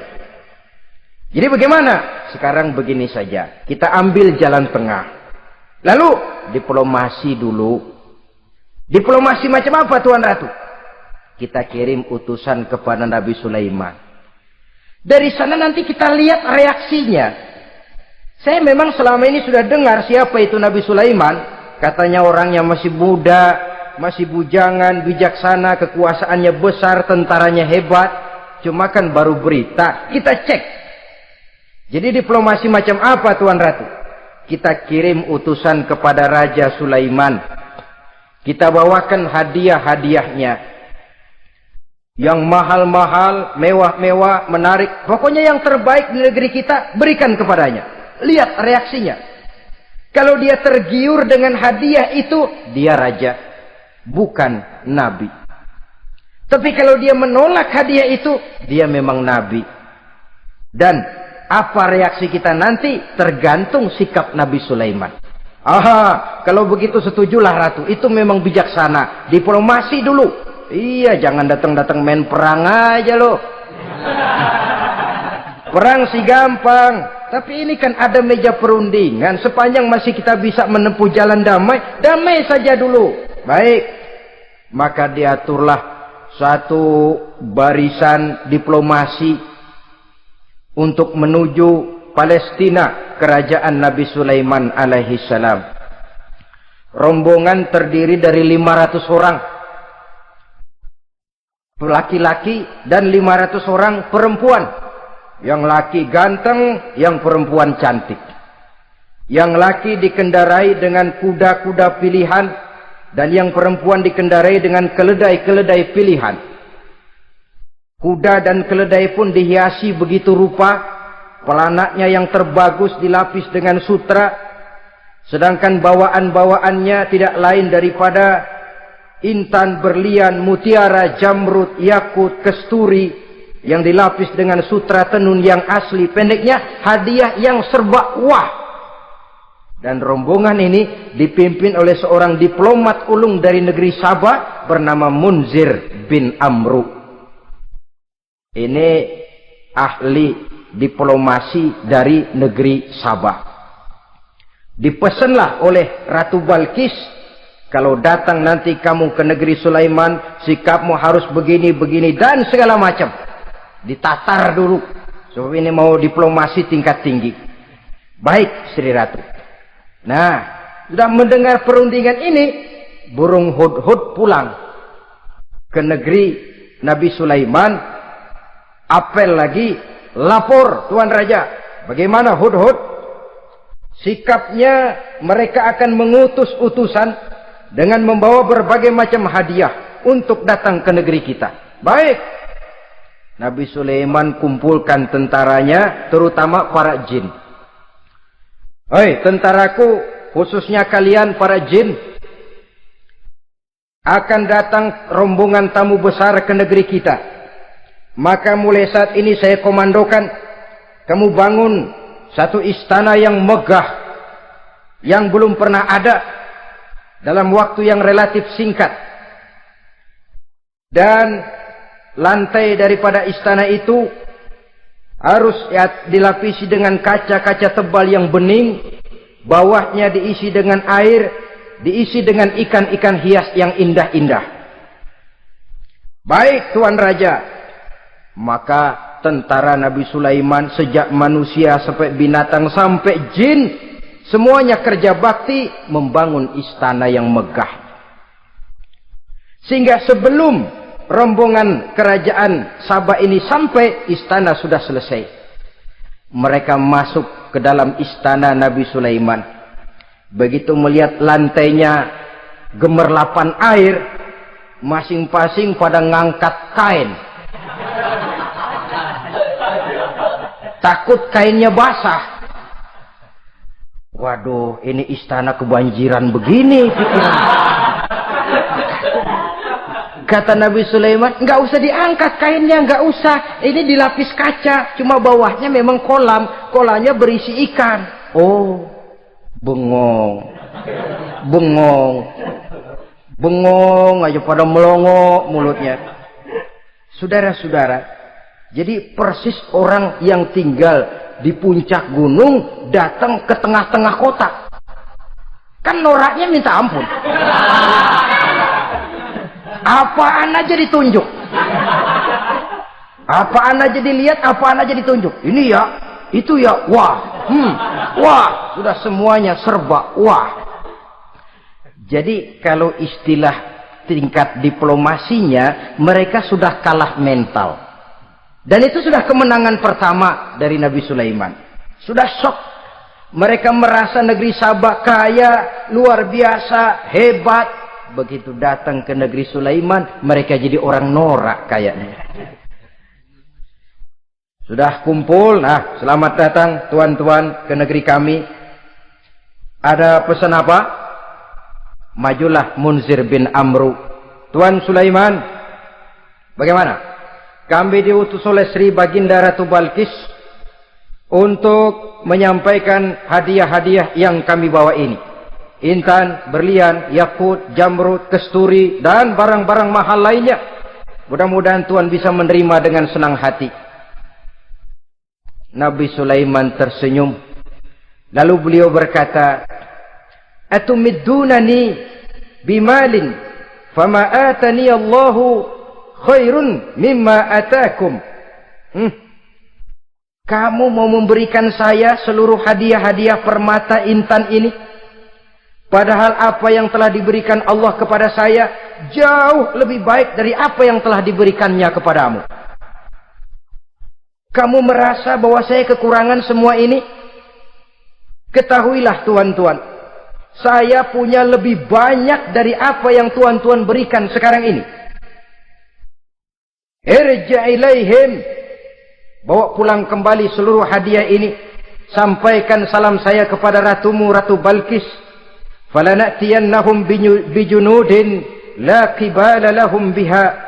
[SPEAKER 1] Jadi bagaimana? Sekarang begini saja. Kita ambil jalan tengah. Lalu diplomasi dulu. Diplomasi macam apa Tuan Ratu? Kita kirim utusan kepada Nabi Sulaiman. Dari sana nanti kita lihat reaksinya. Saya memang selama ini sudah dengar siapa itu Nabi Sulaiman. Katanya orangnya masih muda, masih bujangan, bijaksana, kekuasaannya besar, tentaranya hebat. Cuma kan baru berita. Kita cek. Jadi diplomasi macam apa Tuan Ratu? Kita kirim utusan kepada Raja Sulaiman. Kita bawakan hadiah-hadiahnya. Yang mahal-mahal, mewah-mewah, menarik. Pokoknya yang terbaik di negeri kita, berikan kepadanya. Lihat reaksinya. Kalau dia tergiur dengan hadiah itu, dia raja. Bukan nabi. Tapi kalau dia menolak hadiah itu, dia memang nabi. Dan apa reaksi kita nanti tergantung sikap Nabi Sulaiman. Aha, kalau begitu setujulah Ratu. Itu memang bijaksana. Diplomasi dulu. Iya, jangan datang-datang main perang aja loh. Perang sih gampang. Tapi ini kan ada meja perundingan. Sepanjang masih kita bisa menempuh jalan damai, damai saja dulu. Baik. Maka diaturlah satu barisan diplomasi untuk menuju Palestina, kerajaan Nabi Sulaiman alaihi salam. Rombongan terdiri dari 500 orang laki-laki dan 500 orang perempuan. Yang laki ganteng, yang perempuan cantik. Yang laki dikendarai dengan kuda-kuda pilihan dan yang perempuan dikendarai dengan keledai-keledai pilihan. Kuda dan keledai pun dihiasi begitu rupa. Pelanaknya yang terbagus dilapis dengan sutra. Sedangkan bawaan-bawaannya tidak lain daripada intan, berlian, mutiara, jamrud, yakut, kesturi. Yang dilapis dengan sutra tenun yang asli. Pendeknya hadiah yang serba wah. Dan rombongan ini dipimpin oleh seorang diplomat ulung dari negeri Sabah bernama Munzir bin Amru. Ini ahli diplomasi dari negeri Sabah. Dipesanlah oleh Ratu Balkis, kalau datang nanti kamu ke negeri Sulaiman, sikapmu harus begini, begini, dan segala macam. Ditatar dulu. Sebab ini mau diplomasi tingkat tinggi. Baik, Sri Ratu. Nah, sudah mendengar perundingan ini, burung hudhud pulang ke negeri Nabi Sulaiman. Apel lagi, lapor Tuan Raja. Bagaimana hudhud? Sikapnya mereka akan mengutus utusan dengan membawa berbagai macam hadiah untuk datang ke negeri kita. Baik. Nabi Sulaiman kumpulkan tentaranya, terutama para jin. Hei tentaraku, khususnya kalian para jin, akan datang rombongan tamu besar ke negeri kita. Maka mulai saat ini saya komandokan, kamu bangun satu istana yang megah, yang belum pernah ada dalam waktu yang relatif singkat. Dan lantai daripada istana itu harus dilapisi dengan kaca-kaca tebal yang bening, bawahnya diisi dengan air, diisi dengan ikan-ikan hias yang indah-indah. Baik Tuan Raja, maka tentara Nabi Sulaiman sejak manusia sampai binatang sampai jin, semuanya kerja bakti membangun istana yang megah. Sehingga sebelum rombongan kerajaan Sabah ini sampai, istana sudah selesai. Mereka masuk ke dalam istana Nabi Sulaiman. Begitu melihat lantainya gemerlapan air, masing-masing pada ngangkat kain. Takut kainnya basah. Waduh, ini istana kebanjiran begini, pikiran. Kata Nabi Sulaiman, nggak usah diangkat kainnya, nggak usah. Ini dilapis kaca, cuma bawahnya memang kolam. Kolamnya berisi ikan. Oh, bengong. Bengong aja pada melongo mulutnya. Saudara-saudara, jadi persis orang yang tinggal di puncak gunung datang ke tengah-tengah kota. Kan noraknya minta ampun. Apaan aja ditunjuk. Apaan aja dilihat, apaan aja ditunjuk. Ini ya, itu ya, wah. Wah, sudah semuanya serba wah. Jadi kalau istilah tingkat diplomasinya, mereka sudah kalah mental. Dan itu sudah kemenangan pertama dari Nabi Sulaiman. Sudah shock. Mereka merasa negeri Sabah kaya, luar biasa, hebat. Begitu datang ke negeri Sulaiman, mereka jadi orang norak kayaknya. Sudah kumpul, nah selamat datang tuan-tuan ke negeri kami. Ada pesan apa? Majulah Munzir bin Amru. Tuan Sulaiman, bagaimana? Kami diutus oleh Sri Baginda Ratu Balkis untuk menyampaikan hadiah-hadiah yang kami bawa ini. Intan, berlian, yakut, jamrud, kesturi, dan barang-barang mahal lainnya. Mudah-mudahan Tuan bisa menerima dengan senang hati. Nabi Sulaiman tersenyum. Lalu beliau berkata, "Atumiddunani bimalin, fama atani Allahu khairun mimma atakum." Kamu mau memberikan saya seluruh hadiah-hadiah permata intan ini, padahal apa yang telah diberikan Allah kepada saya jauh lebih baik dari apa yang telah diberikannya kepadamu. Kamu merasa bahwa saya kekurangan semua ini? Ketahuilah tuan-tuan, saya punya lebih banyak dari apa yang tuan-tuan berikan sekarang ini. Irja' ilaihim, bawa pulang kembali seluruh hadiah ini. Sampaikan salam saya kepada ratumu, Ratu Balkis. Falanatiyannahum bijunudin la qibala lahum biha.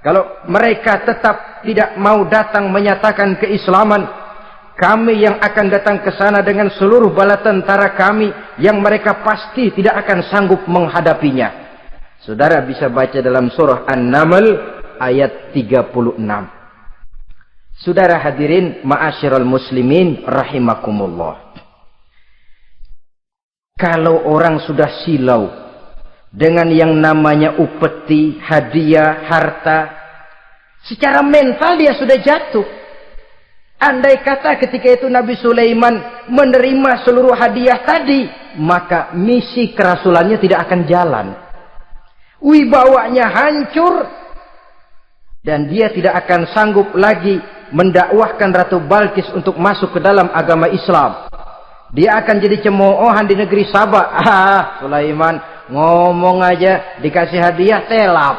[SPEAKER 1] Kalau mereka tetap tidak mau datang menyatakan keislaman, kami yang akan datang ke sana dengan seluruh bala tentara kami yang mereka pasti tidak akan sanggup menghadapinya. Saudara bisa baca dalam surah An-Naml ayat 36. Saudara hadirin ma'asyiral muslimin rahimakumullah. Kalau orang sudah silau dengan yang namanya upeti, hadiah, harta, secara mental dia sudah jatuh. Andai kata ketika itu Nabi Sulaiman menerima seluruh hadiah tadi, maka misi kerasulannya tidak akan jalan. Wibawanya hancur, dan dia tidak akan sanggup lagi mendakwahkan Ratu Balkis untuk masuk ke dalam agama Islam. Dia akan jadi cemoohan di negeri Sabah. Sulaiman ngomong aja, dikasih hadiah telap.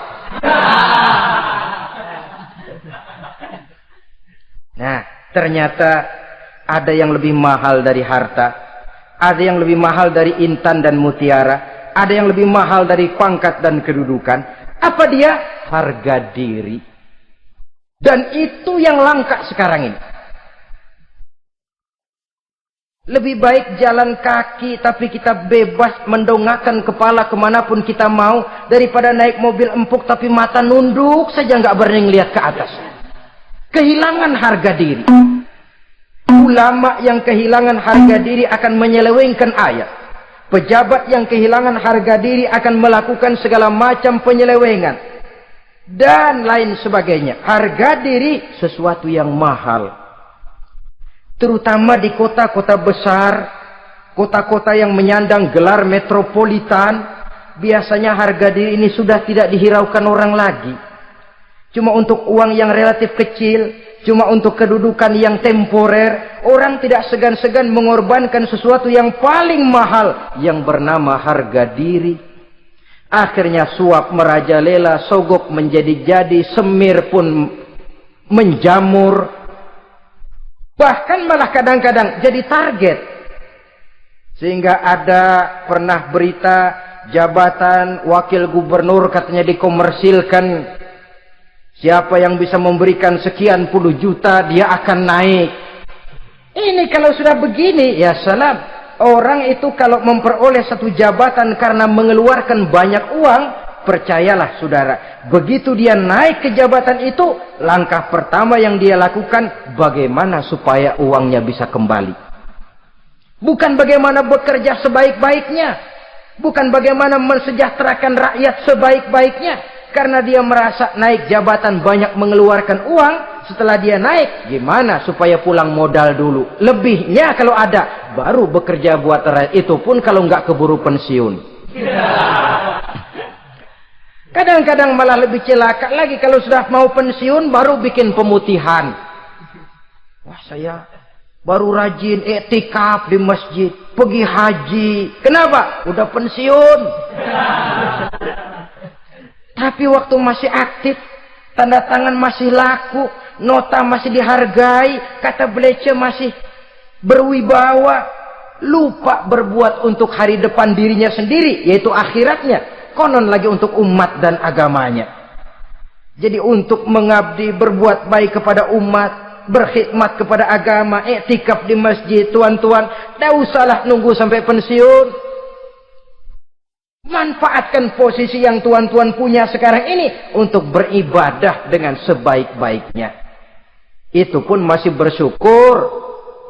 [SPEAKER 1] Nah, ternyata ada yang lebih mahal dari harta, ada yang lebih mahal dari intan dan mutiara, ada yang lebih mahal dari pangkat dan kedudukan. Apa dia? Harga diri. Dan itu yang langka sekarang ini. Lebih baik jalan kaki tapi kita bebas mendongakkan kepala kemanapun kita mau, daripada naik mobil empuk tapi mata nunduk saja nggak berani lihat ke atas. Kehilangan harga diri. Ulama yang kehilangan harga diri akan menyelewengkan ayat. Pejabat yang kehilangan harga diri akan melakukan segala macam penyelewengan dan lain sebagainya. Harga diri sesuatu yang mahal. Terutama di kota-kota besar, kota-kota yang menyandang gelar metropolitan, biasanya harga diri ini sudah tidak dihiraukan orang lagi. Cuma untuk uang yang relatif kecil, cuma untuk kedudukan yang temporer, orang tidak segan-segan mengorbankan sesuatu yang paling mahal yang bernama harga diri. Akhirnya suap merajalela, sogok menjadi-jadi, semir pun menjamur. Bahkan malah kadang-kadang jadi target. Sehingga ada pernah berita jabatan wakil gubernur katanya dikomersilkan. Siapa yang bisa memberikan sekian puluh juta dia akan naik. Ini kalau sudah begini, ya salam. Orang itu kalau memperoleh satu jabatan karena mengeluarkan banyak uang, percayalah saudara, begitu dia naik ke jabatan itu, langkah pertama yang dia lakukan, bagaimana supaya uangnya bisa kembali. Bukan bagaimana bekerja sebaik-baiknya, bukan bagaimana mensejahterakan rakyat sebaik-baiknya, karena dia merasa naik jabatan banyak mengeluarkan uang. Setelah dia naik, gimana supaya pulang modal dulu, lebihnya kalau ada, baru bekerja buat rakyat, itu pun kalau nggak keburu pensiun. Kadang-kadang malah lebih celaka lagi, kalau sudah mau pensiun baru bikin pemutihan. Wah, saya baru rajin iktikaf di masjid, pergi haji. Kenapa? Udah pensiun. Tapi waktu masih aktif, tanda tangan masih laku, nota masih dihargai, kata belece masih berwibawa, lupa berbuat untuk hari depan dirinya sendiri, yaitu akhiratnya. Konon lagi untuk umat dan agamanya. Jadi untuk mengabdi, berbuat baik kepada umat, berkhidmat kepada agama, iktikaf di masjid, tuan-tuan, tidak usahlah nunggu sampai pensiun. Manfaatkan posisi yang tuan-tuan punya sekarang ini untuk beribadah dengan sebaik-baiknya. Itu pun masih bersyukur,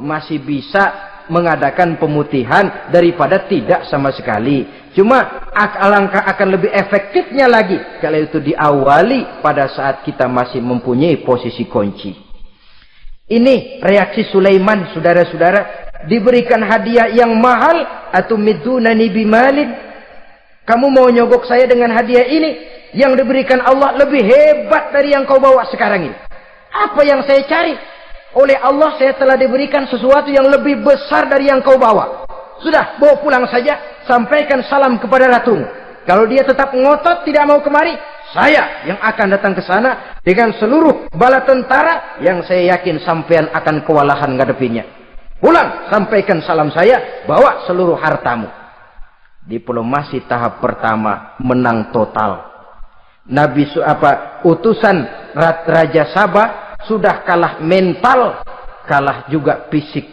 [SPEAKER 1] masih bisa mengadakan pemutihan daripada tidak sama sekali. Cuma alangkah akan lebih efektifnya lagi kalau itu diawali pada saat kita masih mempunyai posisi kunci. Ini reaksi Sulaiman, saudara-saudara. Diberikan hadiah yang mahal, atau midunani bimalin, kamu mau nyogok saya dengan hadiah ini, yang diberikan Allah lebih hebat dari yang kau bawa sekarang ini. Apa yang saya cari? Oleh Allah saya telah diberikan sesuatu yang lebih besar dari yang kau bawa. Sudah, bawa pulang saja, sampaikan salam kepada ratumu. Kalau dia tetap ngotot tidak mau kemari, saya yang akan datang ke sana dengan seluruh bala tentara yang saya yakin sampean akan kewalahan ngadepinnya. Pulang, sampaikan salam saya, bawa seluruh hartamu. Diplomasi tahap pertama menang total. Utusan Raja Sabah sudah kalah mental, kalah juga fisik.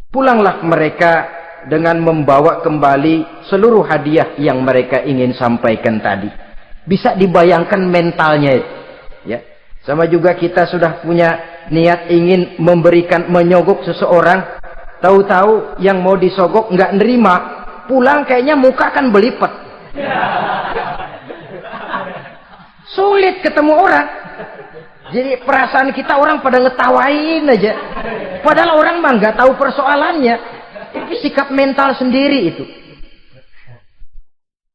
[SPEAKER 1] Pulanglah mereka dengan membawa kembali seluruh hadiah yang mereka ingin sampaikan tadi. Bisa dibayangkan mentalnya, ya. Sama juga kita sudah punya niat ingin memberikan, menyogok seseorang, tahu-tahu yang mau disogok nggak nerima, pulang kayaknya muka kan belipat. Sulit ketemu orang. Jadi perasaan kita orang pada ngetawain aja. Padahal orang mah nggak tahu persoalannya. Tapi sikap mental sendiri itu.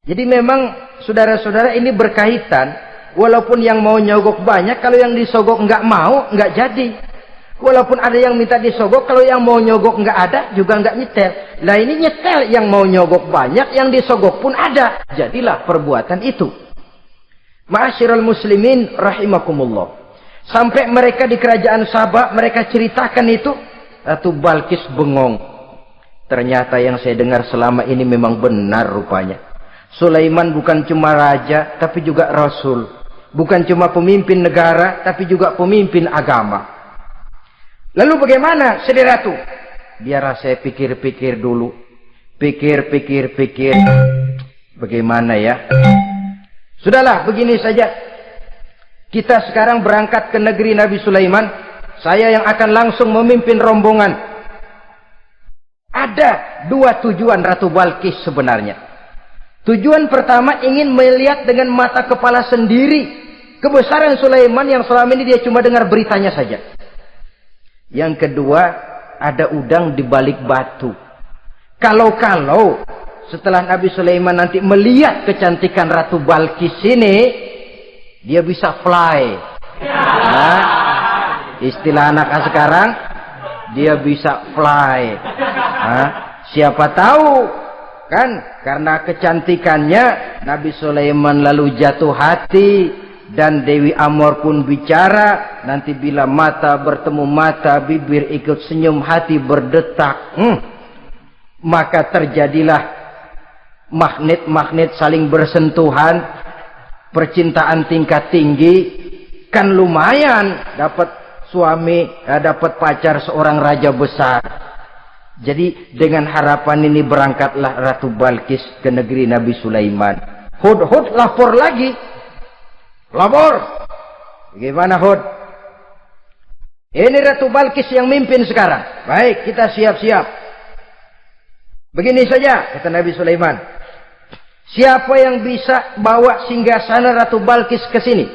[SPEAKER 1] Jadi memang saudara-saudara ini berkaitan. Walaupun yang mau nyogok banyak, kalau yang disogok nggak mau, nggak jadi. Walaupun ada yang minta disogok, kalau yang mau nyogok nggak ada, juga nggak nyetel. Nah ini nyetel, yang mau nyogok banyak, yang disogok pun ada. Jadilah perbuatan itu. Ma'asyiral muslimin rahimakumullah. Sampai mereka di kerajaan Sabah, mereka ceritakan itu, Ratu Balkis bengong. Ternyata yang saya dengar selama ini memang benar rupanya. Sulaiman bukan cuma raja, tapi juga rasul. Bukan cuma pemimpin negara, tapi juga pemimpin agama. Lalu bagaimana, Saudara Ratu? biar saya pikir-pikir dulu. Pikir. Bagaimana ya? Sudahlah, begini saja. Kita sekarang berangkat ke negeri Nabi Sulaiman. Saya yang akan langsung memimpin rombongan. Ada dua tujuan Ratu Balkis sebenarnya. Tujuan pertama ingin melihat dengan mata kepala sendiri kebesaran Sulaiman yang selama ini dia cuma dengar beritanya saja. Yang kedua, ada udang di balik batu. Kalau setelah Nabi Sulaiman nanti melihat kecantikan Ratu Balkis ini, dia bisa fly. Nah, istilah anak sekarang, dia bisa fly. Nah, siapa tahu kan karena kecantikannya Nabi Sulaiman lalu jatuh hati. Dan Dewi Amor pun bicara, nanti bila mata bertemu mata, bibir ikut senyum, hati berdetak. Maka terjadilah magnet-magnet saling bersentuhan, percintaan tingkat tinggi. Kan lumayan dapat suami, dapat pacar seorang raja besar. Jadi dengan harapan ini berangkatlah Ratu Balkis ke negeri Nabi Sulaiman. Hud lapor lagi. Lapor. Bagaimana Hud? Ini Ratu Balkis yang mimpin sekarang. Baik, kita siap-siap. Begini saja, kata Nabi Sulaiman. Siapa yang bisa bawa singgasana Ratu Balkis ke sini?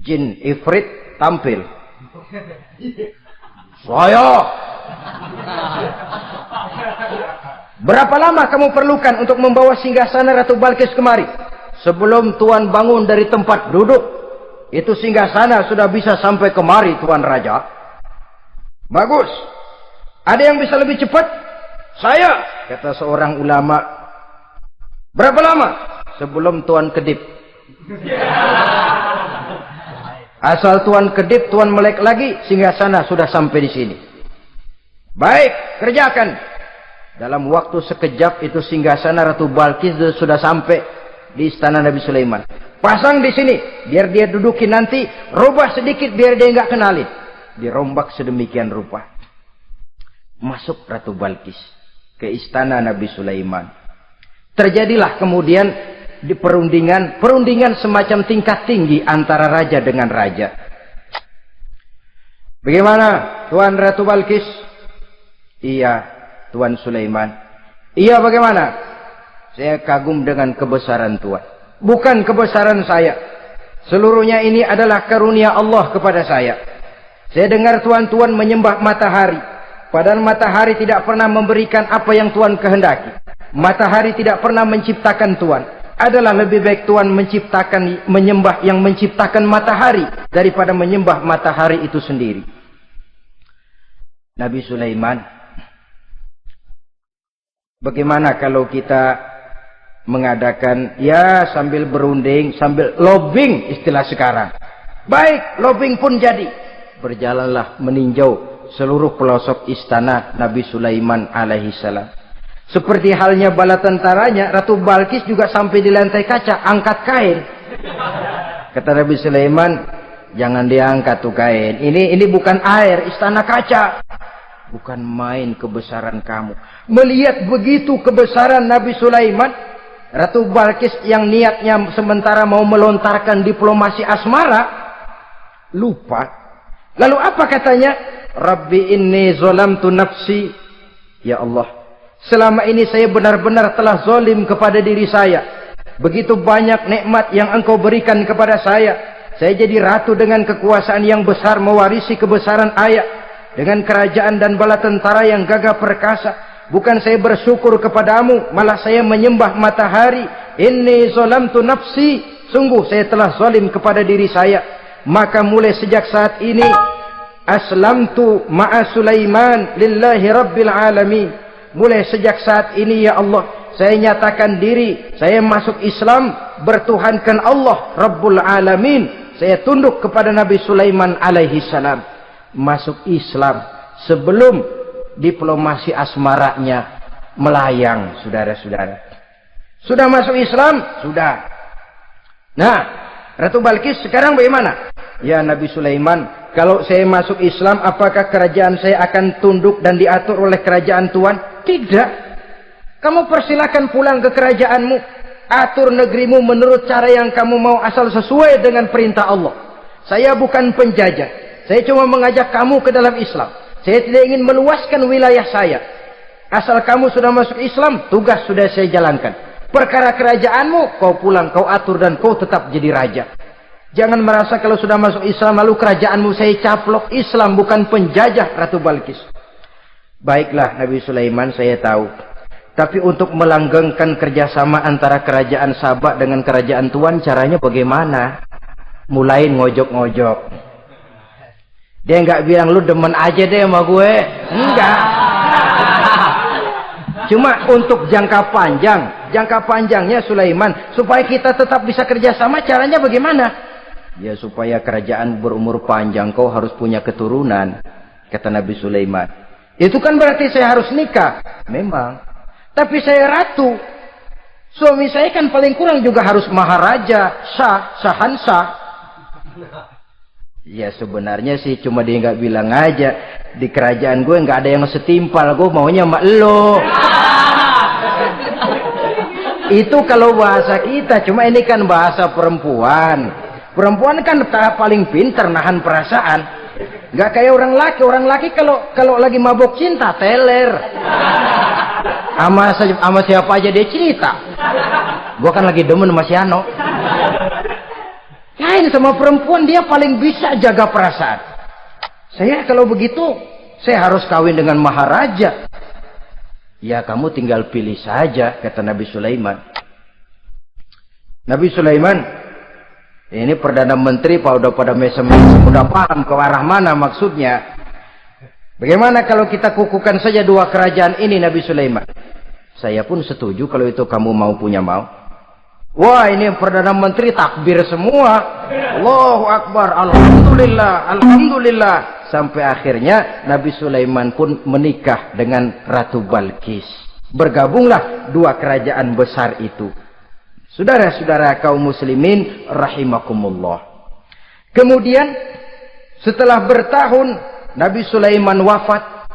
[SPEAKER 1] Jin Ifrit tampil. Saya. Berapa lama kamu perlukan untuk membawa singgasana Ratu Balkis kemari? Sebelum Tuan bangun dari tempat duduk, itu singgasana sudah bisa sampai kemari, Tuan Raja. Bagus. Ada yang bisa lebih cepat? Saya, kata seorang ulama. Berapa lama? Sebelum Tuan kedip. Asal Tuan kedip, Tuan melek lagi, singgasana sudah sampai di sini. Baik, kerjakan. Dalam waktu sekejap itu singgasana Ratu Balkis sudah sampai di istana Nabi Sulaiman. Pasang di sini, biar dia dudukin nanti, rubah sedikit biar dia nggak kenalin. Dirombak sedemikian rupa. Masuk Ratu Balkis ke istana Nabi Sulaiman. Terjadilah kemudian di perundingan semacam tingkat tinggi antara raja dengan raja. Bagaimana, Tuan Ratu Balkis? Iya, Tuan Sulaiman. Iya, bagaimana? Saya kagum dengan kebesaran Tuhan. Bukan kebesaran saya. Seluruhnya ini adalah karunia Allah kepada saya. Saya dengar Tuhan menyembah matahari. Padahal matahari tidak pernah memberikan apa yang Tuhan kehendaki. Matahari tidak pernah menciptakan Tuhan. Adalah lebih baik Tuhan menyembah yang menciptakan matahari daripada menyembah matahari itu sendiri. Nabi Sulaiman, bagaimana kalau kita mengadakan ya sambil berunding, sambil lobbying istilah sekarang. Baik, lobbying pun jadi. Berjalanlah meninjau seluruh pelosok istana Nabi Sulaiman alaihi salam. Seperti halnya bala tentaranya, Ratu Balkis juga sampai di lantai kaca, angkat kain. Kata Nabi Sulaiman, jangan diangkat tuh kain. Ini bukan air, istana kaca. Bukan main kebesaran kamu. Melihat begitu kebesaran Nabi Sulaiman, Ratu Balkis yang niatnya sementara mau melontarkan diplomasi asmara, lupa. Lalu apa katanya? Rabbi inni zolamtu nafsi. Ya Allah, selama ini saya benar-benar telah zolim kepada diri saya. Begitu banyak nikmat yang engkau berikan kepada saya. Saya jadi ratu dengan kekuasaan yang besar, mewarisi kebesaran ayah. Dengan kerajaan dan bala tentara yang gagah perkasa. Bukan saya bersyukur kepadamu, malah saya menyembah matahari. Inni zolamtu nafsi. Sungguh saya telah zalim kepada diri saya. Maka mulai sejak saat ini, aslamtu ma'a Sulaiman lillahi rabbil alamin. Mulai sejak saat ini ya Allah, saya nyatakan diri, saya masuk Islam, bertuhankan Allah Rabbul Alamin. Saya tunduk kepada Nabi Sulaiman alaihi salam. Masuk Islam sebelum diplomasi asmaranya melayang, saudara-saudara. Sudah masuk Islam? Sudah. Nah, Ratu Balkis sekarang bagaimana? Ya Nabi Sulaiman, Kalau saya masuk Islam, apakah kerajaan saya akan tunduk dan diatur oleh kerajaan Tuhan? Tidak. Kamu persilakan pulang ke kerajaanmu. Atur negerimu menurut cara yang kamu mau, asal sesuai dengan perintah Allah. Saya bukan penjajah. Saya cuma mengajak kamu ke dalam Islam. Saya tidak ingin meluaskan wilayah saya. Asal kamu sudah masuk Islam, tugas sudah saya jalankan. Perkara kerajaanmu, kau pulang, kau atur, dan kau tetap jadi raja. Jangan merasa kalau sudah masuk Islam lalu kerajaanmu saya caplok. Islam bukan penjajah, Ratu Balkis. Baiklah Nabi Sulaiman, saya tahu. Tapi untuk melanggengkan kerjasama antara kerajaan Sabak dengan kerajaan Tuhan, caranya bagaimana? Mulai ngojok-ngojok. Dia nggak bilang, lu demen aja deh sama gue. Enggak. Cuma untuk jangka panjang. Jangka panjangnya Sulaiman, supaya kita tetap bisa kerjasama, caranya bagaimana? Ya supaya kerajaan berumur panjang, kau harus punya keturunan, kata Nabi Sulaiman. Itu kan berarti saya harus nikah. Memang. Tapi saya ratu. Suami saya kan paling kurang juga harus maharaja, sahansah. Ya sebenarnya sih cuma dia nggak bilang aja. Di kerajaan gue nggak ada yang setimpal, gue maunya sama elo. Itu kalau bahasa kita, cuma ini kan bahasa perempuan. Perempuan kan paling pintar nahan perasaan. Nggak kayak orang laki. Orang laki kalau lagi mabok cinta teler. Sama siapa aja dia cerita. Gua kan lagi demen sama si Ano. Lain sama perempuan, dia paling bisa jaga perasaan. Saya kalau begitu, saya harus kawin dengan maharaja. Ya kamu tinggal pilih saja, kata Nabi Sulaiman. Nabi Sulaiman, ini Perdana Menteri udah pada mesem-mesem, udah paham ke arah mana maksudnya. Bagaimana kalau kita kukuhkan saja dua kerajaan ini, Nabi Sulaiman? Saya pun setuju kalau itu kamu punya mau. Wah, ini Perdana Menteri takbir semua. Allahu Akbar, Alhamdulillah, Alhamdulillah. Sampai akhirnya Nabi Sulaiman pun menikah dengan Ratu Balkis. Bergabunglah dua kerajaan besar itu. Saudara-saudara kaum muslimin rahimakumullah. Kemudian setelah bertahun Nabi Sulaiman wafat.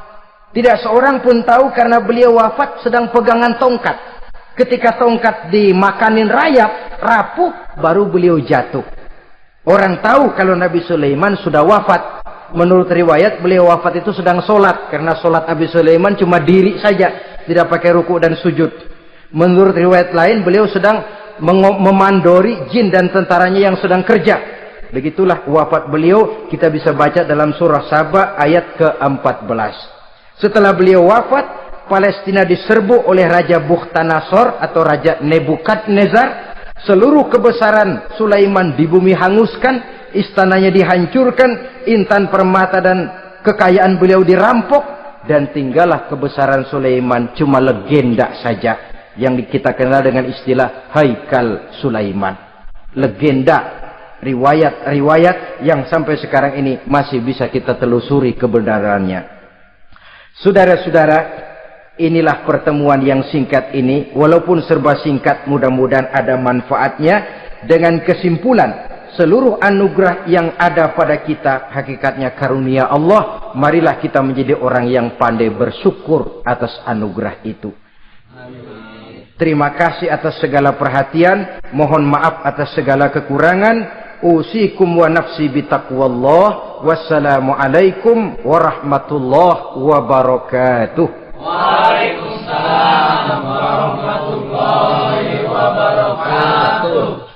[SPEAKER 1] Tidak seorang pun tahu karena beliau wafat sedang pegangan tongkat. Ketika tongkat dimakanin rayap, rapuh, baru beliau jatuh. Orang tahu kalau Nabi Sulaiman sudah wafat. Menurut riwayat beliau wafat itu sedang sholat. Karena sholat Nabi Sulaiman cuma diri saja. Tidak pakai ruku dan sujud. Menurut riwayat lain beliau sedang memandori jin dan tentaranya yang sedang kerja. Begitulah wafat beliau, kita bisa baca dalam surah Saba ayat ke-14. Setelah beliau wafat, Palestina diserbu oleh Raja Bukhtanasor atau Raja Nebukadnezar. Seluruh kebesaran Sulaiman di bumi hanguskan, istananya dihancurkan, intan permata dan kekayaan beliau dirampok, dan tinggallah kebesaran Sulaiman cuma legenda saja. Yang kita kenal dengan istilah Haikal Sulaiman. Legenda, riwayat-riwayat yang sampai sekarang ini masih bisa kita telusuri kebenarannya. Saudara-saudara, inilah pertemuan yang singkat ini. Walaupun serba singkat, mudah-mudahan ada manfaatnya. Dengan kesimpulan, seluruh anugerah yang ada pada kita hakikatnya karunia Allah. Marilah kita menjadi orang yang pandai bersyukur atas anugerah itu. Terima kasih atas segala perhatian. Mohon maaf atas segala kekurangan. Usikum wa nafsi bitaqwallah. Wassalamualaikum warahmatullahi wabarakatuh.
[SPEAKER 2] Waalaikumsalam warahmatullahi wabarakatuh.